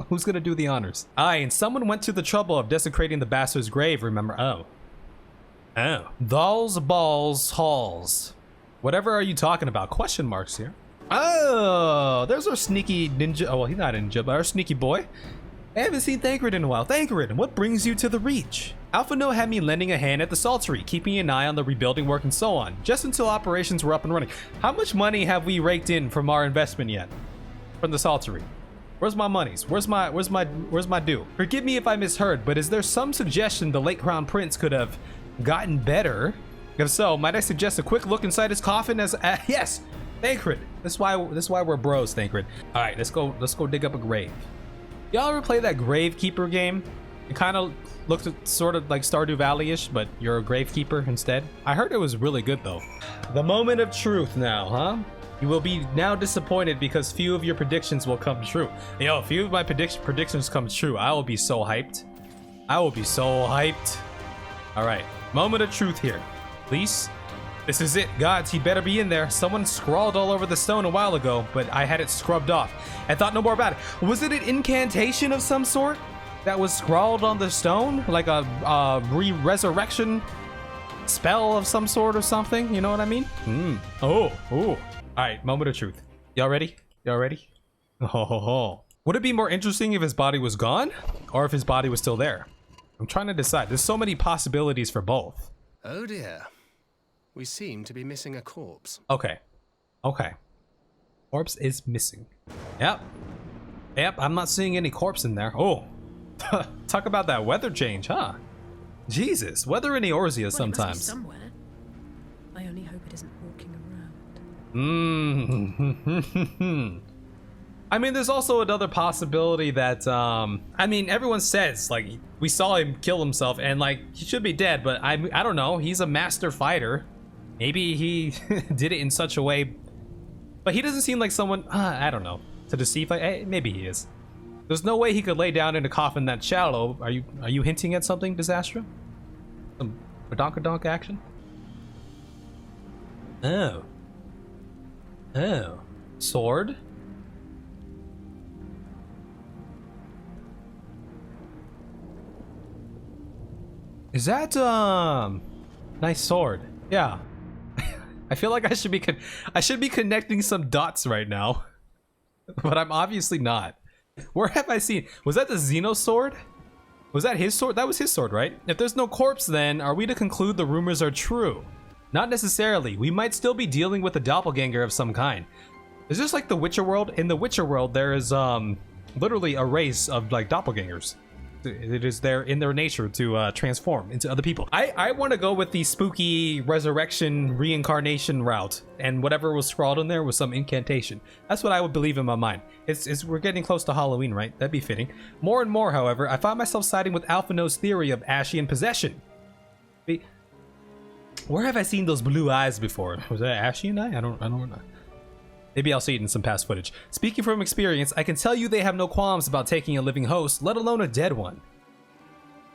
Who's gonna do the honors? Aye, and someone went to the trouble of desecrating the bastard's grave, remember? Oh. Dolls, balls, halls. Whatever are you talking about? Question marks here. Oh, there's our sneaky ninja. Oh, well, he's not a ninja, but our sneaky boy. I haven't seen Thancred in a while. Thancred, what brings you to the Reach? Alpha No had me lending a hand at the Saltery, keeping an eye on the rebuilding work and so on, just until operations were up and running. How much money have we raked in from our investment yet? From the Saltery? Where's my monies? Where's my due? Forgive me if I misheard, but is there some suggestion the late Crown Prince could have gotten better? If so, might I suggest a quick look inside his coffin as yes, Thancred. That's why we're bros, Thancred. All right, let's go dig up a grave. Y'all ever play that Gravekeeper game? It kind of looks sort of like Stardew Valley-ish, but you're a Gravekeeper instead. I heard it was really good though. The moment of truth now, huh? You will be now disappointed because few of your predictions will come true. Yo, few of my predictions come true. I will be so hyped. I will be so hyped. All right, moment of truth here. Please. This is it, gods, he better be in there. Someone scrawled all over the stone a while ago, but I had it scrubbed off. I thought no more about it. Was it an incantation of some sort that was scrawled on the stone? Like a resurrection spell of some sort or something? You know what I mean? Oh. All right, moment of truth. Y'all ready? Y'all ready? Oh. Would it be more interesting if his body was gone or if his body was still there? I'm trying to decide. There's so many possibilities for both. Oh dear. We seem to be missing a corpse. Okay. Corpse is missing. Yep, I'm not seeing any corpse in there. Oh, talk about that weather change, huh? Jesus, weather in Eorzea sometimes. Somewhere. I only hope it isn't walking around. I mean, there's also another possibility that, I mean, everyone says, like, we saw him kill himself and, like, he should be dead, but I don't know. He's a master fighter. Maybe he did it in such a way, but he doesn't seem like someone, I don't know, to deceive. Maybe he is. There's no way he could lay down in a coffin that shallow. Are you hinting at something, Disastra? Some badonkadonk action? Oh. Sword? Is that, nice sword? Yeah. I feel like I should be connecting some dots right now, but I'm obviously not. Where have I seen? Was that the Xenos sword? Was that his sword? That was his sword, right? If there's no corpse, then are we to conclude the rumors are true? Not necessarily. We might still be dealing with a doppelganger of some kind. Is this like the Witcher world? In the Witcher world, there is literally a race of like doppelgangers. It is in their nature to transform into other people. I want to go with the spooky resurrection reincarnation route, and whatever was scrawled in there was some incantation. That's what I would believe in my mind. We're getting close to Halloween, right? That'd be fitting. More and more, however, I find myself siding with Alpha No's theory of Ashian possession. Where have I seen those blue eyes before? Was that Ashian eye? I don't know. Maybe I'll see it in some past footage. Speaking from experience, I can tell you they have no qualms about taking a living host, let alone a dead one.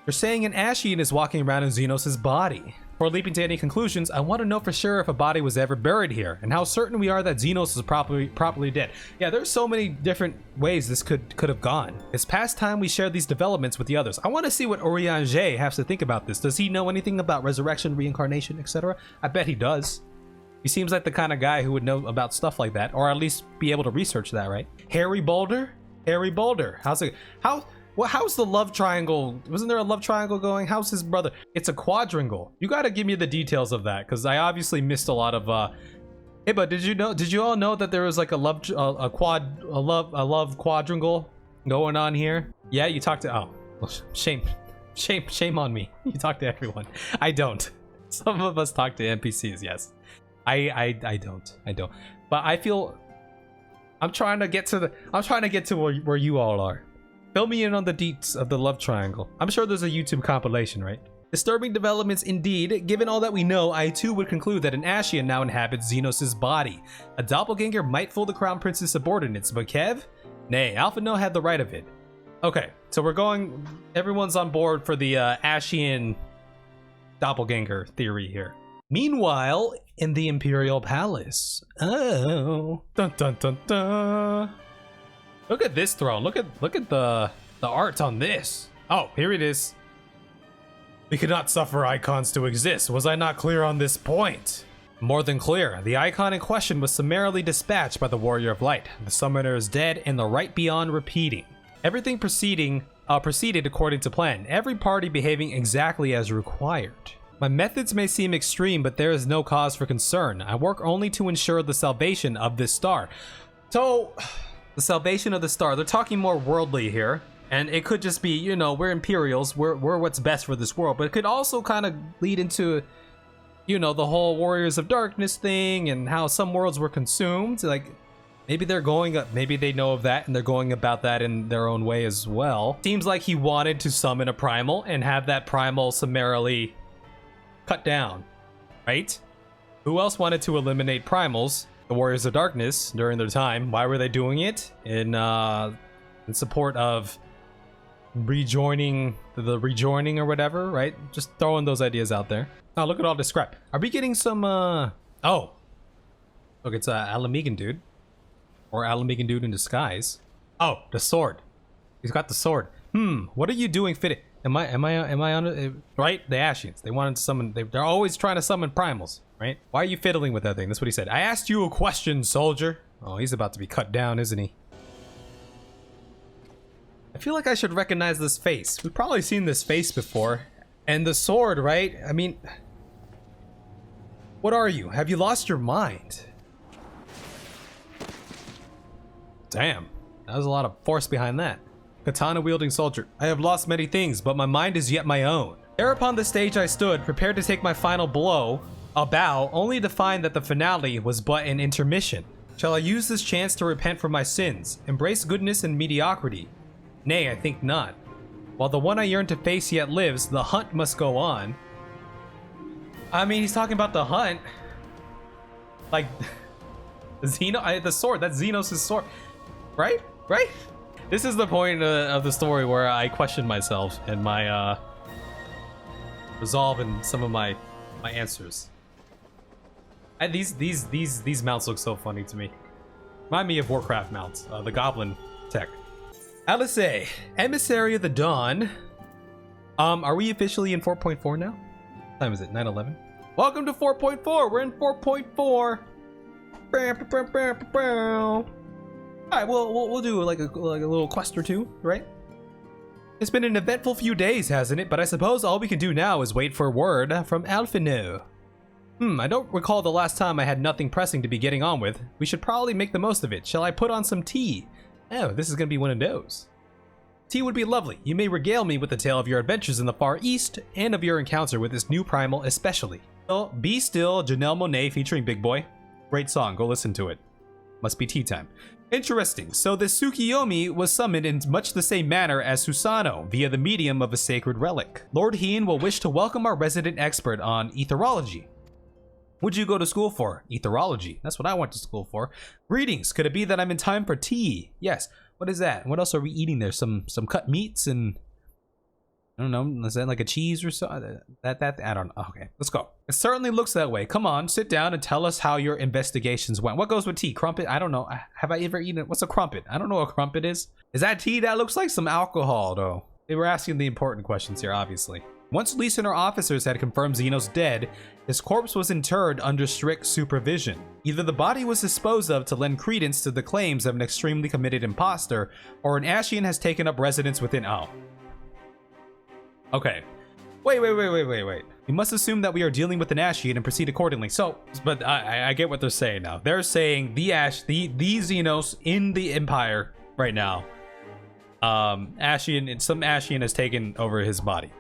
They're saying an Ashian is walking around in Xenos' body. Before leaping to any conclusions, I want to know for sure if a body was ever buried here, and how certain we are that Xenos is properly dead. Yeah, there's so many different ways this could have gone. It's past time we share these developments with the others. I want to see what Oriange has to think about this. Does he know anything about resurrection, reincarnation, etc.? I bet he does. He seems like the kind of guy who would know about stuff like that, or at least be able to research that, right? Harry Boulder? Harry Boulder. How's the love triangle? Wasn't there a love triangle going? How's his brother? It's a quadrangle. You gotta give me the details of that, because I obviously missed a lot of Hey, but did you all know that there was like a love quadrangle going on here? Yeah, you talked to well, shame on me. You talk to everyone. I don't. Some of us talk to NPCs, yes. I don't. But I feel I'm trying to get to where you all are. Fill me in on the deets of the love triangle. I'm sure there's a YouTube compilation, right? Disturbing developments indeed. Given all that we know, I too would conclude that an Ashian now inhabits Xenos' body. A doppelganger might fool the Crown Prince's subordinates, but Kev? Nay, Alpha No had the right of it. Okay, so everyone's on board for the Ashian doppelganger theory here. Meanwhile, in the Imperial Palace. Oh. Dun dun dun dun. Look at this throne. Look at the art on this. Oh, here it is. We could not suffer icons to exist. Was I not clear on this point? More than clear. The icon in question was summarily dispatched by the Warrior of Light. The summoner is dead and the right beyond repeating. Everything proceeded according to plan. Every party behaving exactly as required. My methods may seem extreme, but there is no cause for concern. I work only to ensure the salvation of this star. So, the salvation of the star. They're talking more worldly here. And it could just be, you know, we're Imperials, we're what's best for this world. But it could also kind of lead into, you know, the whole Warriors of Darkness thing and how some worlds were consumed. Like, maybe maybe they know of that and they're going about that in their own way as well. Seems like he wanted to summon a primal and have that primal summarily cut down, right? Who else wanted to eliminate primals? The Warriors of Darkness during their time. Why were they doing it? In support of rejoining or whatever, right? Just throwing those ideas out there. Oh, look at all this scrap. Are we getting some oh, look, it's a Alamigan dude, or Alamigan dude in disguise. Oh, the sword. He's got the sword. What are you doing fitting? Am I on it? Right? The Ashians. They wanted to summon. They're always trying to summon primals, right? Why are you fiddling with that thing? That's what he said. I asked you a question, soldier. Oh, he's about to be cut down, isn't he? I feel like I should recognize this face. We've probably seen this face before. And the sword, right? I mean, what are you? Have you lost your mind? Damn, that was a lot of force behind that. Katana-wielding soldier. I have lost many things, but my mind is yet my own. There upon the stage I stood, prepared to take my final blow, a bow, only to find that the finale was but an intermission. Shall I use this chance to repent for my sins, embrace goodness and mediocrity? Nay, I think not. While the one I yearn to face yet lives, the hunt must go on. I mean, he's talking about the hunt. Like, the sword, that's Xenos' sword. Right? Right? This is the point of the story where I question myself and my resolve in some of my answers. And these mounts look so funny to me. Remind me of Warcraft mounts, the goblin tech. Alice, Emissary of the Dawn. Are we officially in 4.4 now? What time is it? 9:11. Welcome to 4.4. We're in 4.4. Alright, we'll do like a little quest or two, right? It's been an eventful few days, hasn't it? But I suppose all we can do now is wait for word from Alphino. I don't recall the last time I had nothing pressing to be getting on with. We should probably make the most of it. Shall I put on some tea? Oh, this is gonna be one of those. Tea would be lovely. You may regale me with the tale of your adventures in the Far East and of your encounter with this new primal especially. So, Be Still, Janelle Monáe featuring Big Boy. Great song, go listen to it. Must be tea time. Interesting, so this Tsukiyomi was summoned in much the same manner as Susano, via the medium of a sacred relic. Lord Hien will wish to welcome our resident expert on etherology. What'd you go to school for? Etherology. That's what I went to school for. Greetings. Could it be that I'm in time for tea? Yes. What is that? What else are we eating there? Some cut meats and I don't know. Is that like a cheese or so? That I don't know. Okay, let's go. It certainly looks that way. Come on, sit down and tell us how your investigations went. What goes with tea? Crumpet? I don't know. Have I ever eaten it? What's a crumpet? I don't know what a crumpet is. Is that tea? That looks like some alcohol, though. They were asking the important questions here, obviously. Once Lisa and her officers had confirmed Xenos dead, his corpse was interred under strict supervision. Either the body was disposed of to lend credence to the claims of an extremely committed imposter, or an Ashian has taken up residence within. Oh. Okay. Wait. We must assume that we are dealing with an Ashian and proceed accordingly. So, but I get what they're saying now. They're saying the Xenos in the Empire right now. Some Ashian has taken over his body.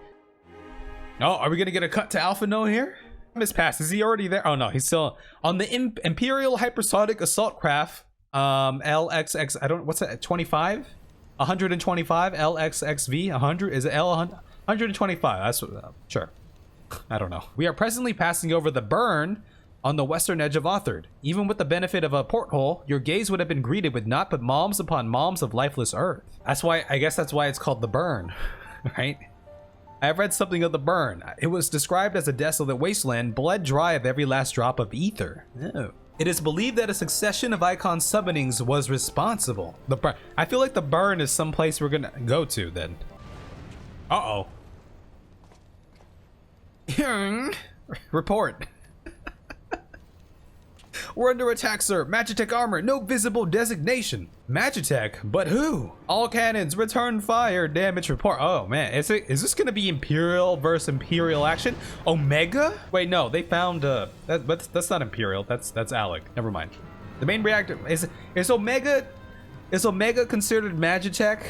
Oh, are we gonna get a cut to Alpha No here? Miss Pass, is he already there? Oh no, he's still on the Imperial Hypersonic Assault Craft. LXX. I don't. What's that? 25. 125. LXXV. 100. Is it L 125? That's sure. I don't know. We are presently passing over the burn on the western edge of Authard. Even with the benefit of a porthole, your gaze would have been greeted with naught but malms upon malms of lifeless earth. That's why, I guess that's why it's called the burn, right? I've read something of the burn. It was described as a desolate wasteland, bled dry of every last drop of ether. Oh. It is believed that a succession of icon summonings was responsible. The burn. I feel like the burn is some place we're gonna go to then. Uh-oh. Report. We're under attack, sir. Magitech armor, no visible designation. Magitech? But who? All cannons, return fire, damage report. Oh man, is this gonna be Imperial versus Imperial action? Omega? Wait, no, they found that's not Imperial. That's Alec. Never mind. The main reactor is Omega. Is Omega considered Magitech?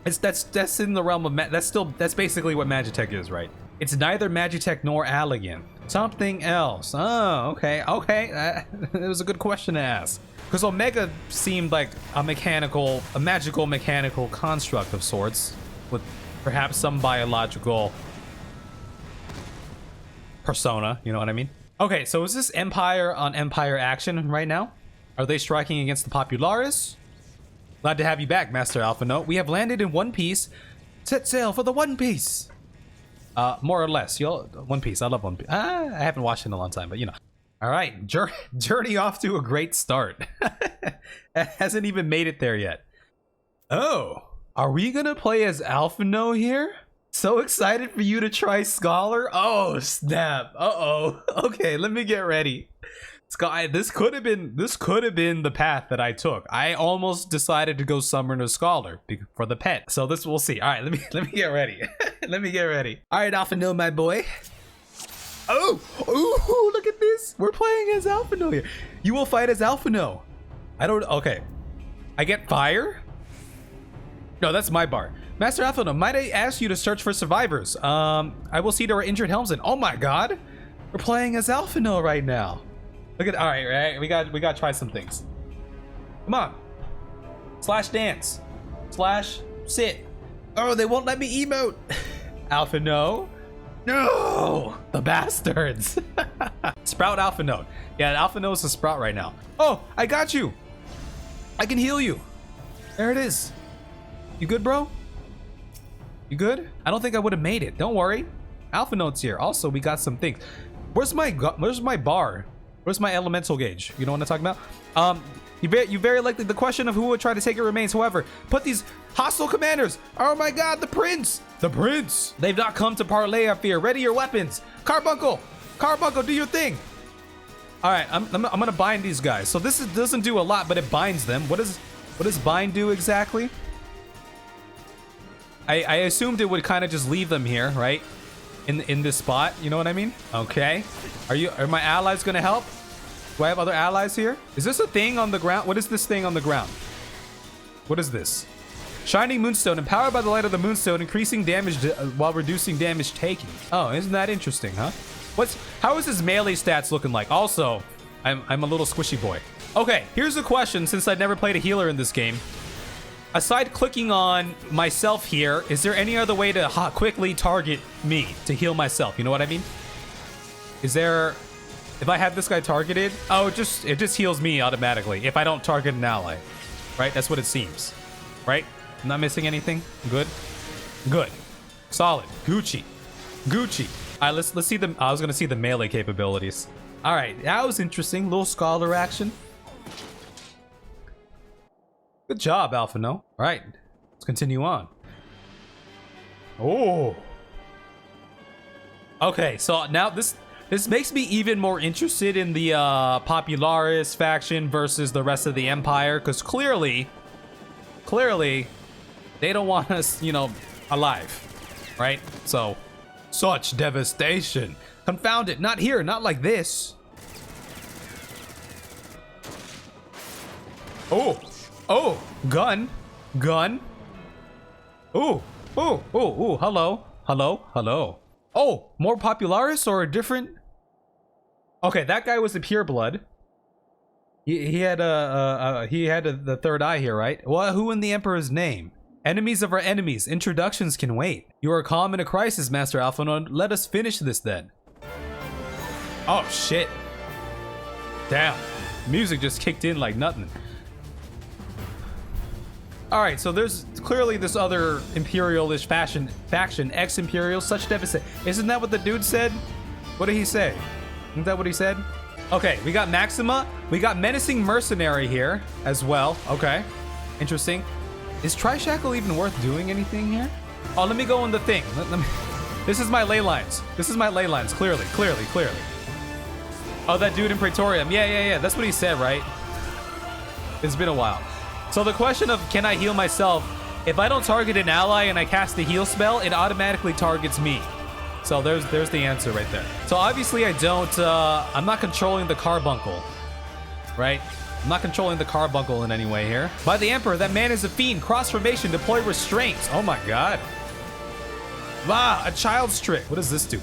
That's in the realm of that's basically what Magitech is, right? It's neither Magitech nor Allegan. Something else. Oh, okay. It was a good question to ask. Because Omega seemed like a magical mechanical construct of sorts, with perhaps some biological persona, you know what I mean? Okay, so is this Empire on Empire action right now? Are they striking against the Popularis? Glad to have you back, Master Alpha Note. We have landed in One Piece. Set sail for the One Piece. More or less. One Piece. I love One Piece. I haven't watched it in a long time, but you know. All right, journey off to a great start. Hasn't even made it there yet. Oh, are we gonna play as Alphino here? So excited for you to try Scholar. Oh snap. Uh-oh. Okay, let me get ready. This could have been the path that I took. I almost decided to go summon a Scholar for the pet. So this we'll see. All right, let me get ready. Let me get ready. All right, Alphino, my boy. Oh, look at this. We're playing as Alphino here. You will fight as Alphino. Okay. I get fire? No, that's my bar. Master Alphino, might I ask you to search for survivors? I will see there are injured helmsmen. Oh my god. We're playing as Alphino right now. Look at, all right, we got to try some things. Come on. Slash dance. Slash sit. Oh, they won't let me emote. Alphino. No, the bastards. Sprout Alpha Note. Yeah, Alpha Note is a Sprout right now. Oh, I got you. I can heal you. There it is. You good, bro? You good? I don't think I would have made it. Don't worry. Alpha Note's here. Also, we got some things. Where's my bar? Where's my elemental gauge? You know what I'm talking about? You very likely the question of who would try to take it remains. However, put these hostile commanders. Oh my god, the prince. The prince. They've not come to parley, I fear. Ready your weapons. Carbuncle, do your thing. All right, I'm gonna bind these guys. So this doesn't do a lot, but it binds them. What does bind do exactly? I assumed it would kind of just leave them here, right? In this spot, you know what I mean? Okay. Are my allies gonna help? Do I have other allies here? Is this a thing on the ground? What is this thing on the ground? What is this? Shining Moonstone, empowered by the light of the Moonstone, increasing damage while reducing damage taken. Oh, isn't that interesting, huh? How is his melee stats looking like? Also, I'm a little squishy boy. Okay, here's a question since I've never played a healer in this game. Aside clicking on myself here, is there any other way to quickly target me to heal myself? You know what I mean? Is there... If I have this guy targeted, oh, it just heals me automatically if I don't target an ally, right? That's what it seems, right? I'm not missing anything. Good. Solid. Gucci. Gucci. All right, let's see the. I was gonna see the melee capabilities. All right, that was interesting. Little scholar action. Good job, Alpha. No. All right, let's continue on. Oh. Okay, so now this makes me even more interested in the Popularis faction versus the rest of the Empire, because clearly, they don't want us, you know, alive, right? So, such devastation. Confound it, not here, not like this. Oh, oh, gun. Ooh, hello. Oh, more Popularis or a different? Okay, that guy was a pureblood. He had the third eye here, right? Well, who in the Emperor's name? Enemies of our enemies. Introductions can wait. You are calm in a crisis, Master Alphinaud. Let us finish this then. Oh shit! Damn, music just kicked in like nothing. All right, so there's clearly this other Imperial-ish faction, ex-Imperial, such deficit. Isn't that what the dude said? What did he say? Isn't that what he said? Okay, we got Maxima. We got Menacing Mercenary here as well. Okay, interesting. Is Trishackle even worth doing anything here? Oh, let me go on the thing. Let me. This is my ley lines. Clearly. Oh, that dude in Praetorium. Yeah. That's what he said, right? It's been a while. So the question of can I heal myself, if I don't target an ally and I cast the heal spell, it automatically targets me. So there's the answer right there. So obviously I don't, I'm not controlling the carbuncle, right? I'm not controlling the carbuncle in any way here. By the Emperor, that man is a fiend. Cross formation, deploy restraints. Oh my God. Wow, a child's trick. What does this do?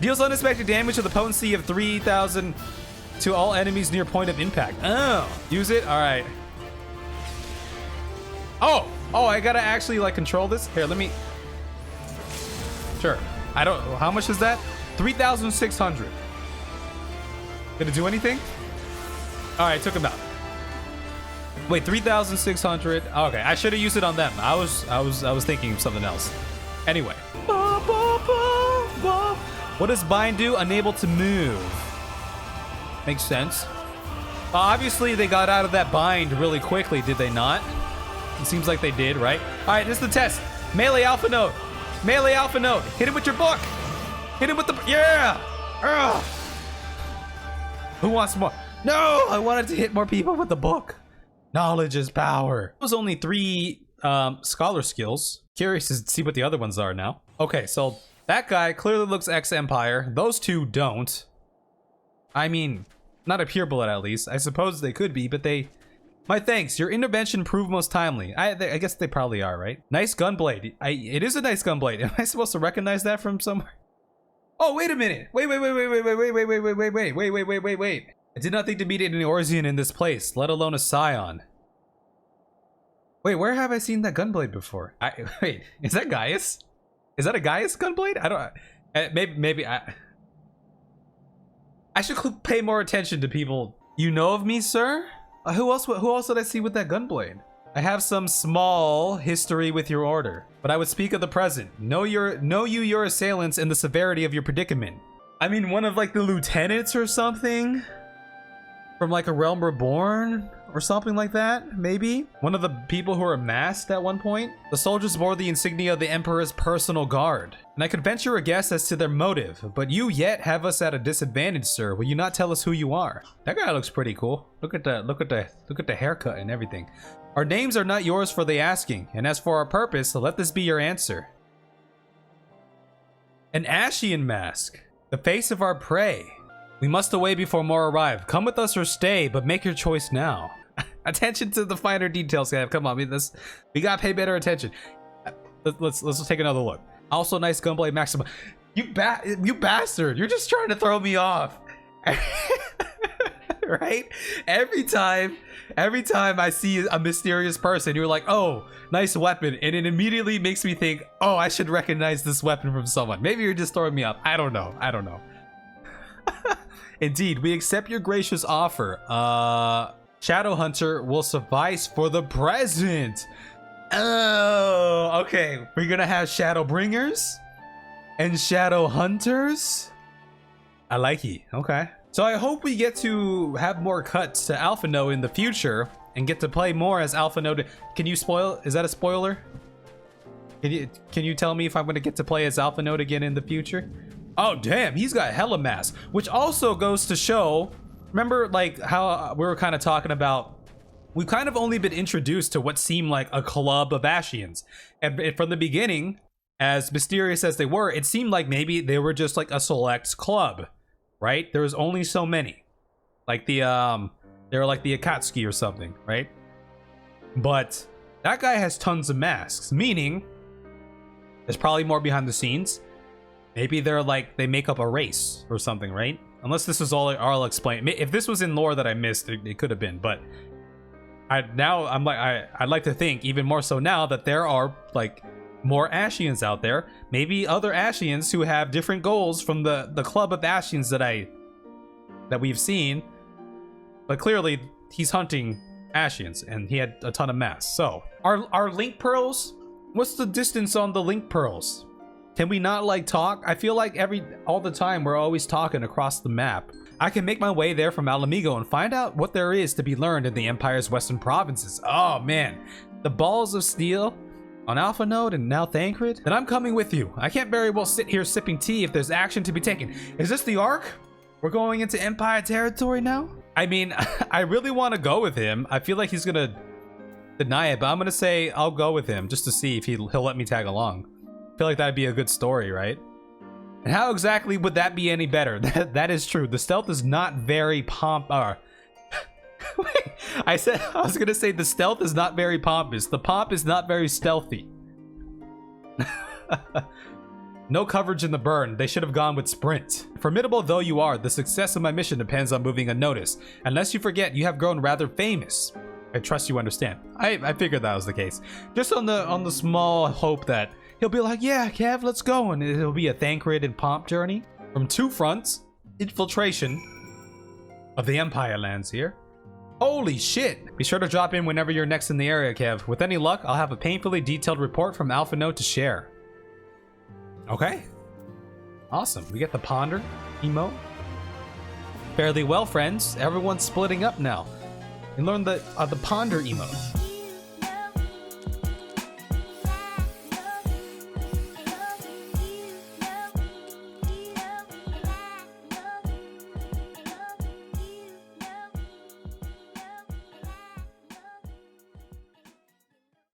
Deals unexpected damage to the potency of 3,000 to all enemies near point of impact. Oh, use it, all right. Oh, I gotta actually like control this. Here, let me. Sure. I don't. How much is that? 3,600. Gonna do anything? All right, took him out. Wait, 3,600. Okay, I should have used it on them. I was thinking of something else. Anyway. What does bind do? Unable to move. Makes sense. Obviously, they got out of that bind really quickly, did they not? It seems like they did, right? All right, this is the test. Melee Alpha Node. Hit him with your book. Hit him with the... Yeah! Ugh. Who wants more? No! I wanted to hit more people with the book. Knowledge is power. It was only 3 scholar skills. Curious to see what the other ones are now. Okay, so that guy clearly looks ex-Empire. Those two don't. I mean, not a pureblood at least. I suppose they could be, but they... My thanks. Your intervention proved most timely. I guess they probably are, right? Nice gunblade. It is a nice gunblade. Am I supposed to recognize that from somewhere? Oh, wait a minute. Wait. I did not think to meet an Eorzean in this place, let alone a Scion. Wait, where have I seen that gunblade before? Wait, is that Gaius? Is that a Gaius gunblade? I don't... Maybe I should pay more attention to people. You know of me, sir? Who else did I see with that gunblade? I have some small history with your order, but I would speak of the present. Know your assailants and the severity of your predicament. I mean, one of like the lieutenants or something? From like A Realm Reborn or something like that, maybe? One of the people who are masked at one point? The soldiers bore the insignia of the Emperor's personal guard, and I could venture a guess as to their motive, but you yet have us at a disadvantage, sir. Will you not tell us who you are? That guy looks pretty cool. Look at the haircut and everything. Our names are not yours for the asking, and as for our purpose, let this be your answer. An Ashian mask, the face of our prey. We must away before more arrive. Come with us or stay, but make your choice now. Attention to the finer details, guys. Come on, we gotta pay better attention. Let's take another look. Also, nice gunblade, Maxima. You bastard! You're just trying to throw me off, right? Every time I see a mysterious person, you're like, "Oh, nice weapon," and it immediately makes me think, "Oh, I should recognize this weapon from someone." Maybe you're just throwing me off. I don't know. Indeed, we accept your gracious offer. Shadowhunter will suffice for the present. Oh, okay. We're gonna have Shadowbringers and Shadow Hunters. I like it. Okay. So I hope we get to have more cuts to Alphinaud in the future and get to play more as Alphinaud. Can you spoil? Is that a spoiler? Can you tell me if I'm gonna get to play as Alphinaud again in the future? Oh damn, he's got hella mass, which also goes to show. Remember, like how we were kind of talking about. We've kind of only been introduced to what seemed like a club of Ashians, and from the beginning, as mysterious as they were, it seemed like maybe they were just like a select club, right? There was only so many, like the they were like the Akatsuki or something, right? But that guy has tons of masks, meaning there's probably more behind the scenes. Maybe they're like they make up a race or something, right? Unless this is all I'll explain. If this was in lore that I missed, it could have been, but. I'd like to think even more so now that there are like more Ashians out there, maybe other Ashians who have different goals from the club of Ashians that we've seen, but clearly he's hunting Ashians and he had a ton of mass. So our link pearls, what's the distance on the link pearls? Can we not like talk? I feel like all the time we're always talking across the map. I can make my way there from Alamigo and find out what there is to be learned in the Empire's western provinces. Oh man, the balls of steel on Alphinaud and now Thancred? Then I'm coming with you. I can't very well sit here sipping tea if there's action to be taken. Is this the arc? We're going into Empire territory now? I mean, I really want to go with him. I feel like he's gonna deny it, but I'm gonna say I'll go with him just to see if he'll let me tag along. I feel like that'd be a good story, right? And how exactly would that be any better? That is true. The stealth is not very Wait, I was gonna say the stealth is not very pompous. The pomp is not very stealthy. No coverage in the burn. They should have gone with sprint. Formidable though you are, the success of my mission depends on moving unnoticed. Unless you forget, you have grown rather famous. I trust you understand. I figured that was the case. Just on the small hope that he'll be like, yeah, Kev, let's go. And it'll be a Thancred and Pomp journey. From two fronts, infiltration of the Empire lands here. Holy shit. Be sure to drop in whenever you're next in the area, Kev. With any luck, I'll have a painfully detailed report from Alphinaud to share. Okay. Awesome. We get the Ponder emo. Fairly well, friends. Everyone's splitting up now. And learn the Ponder emote.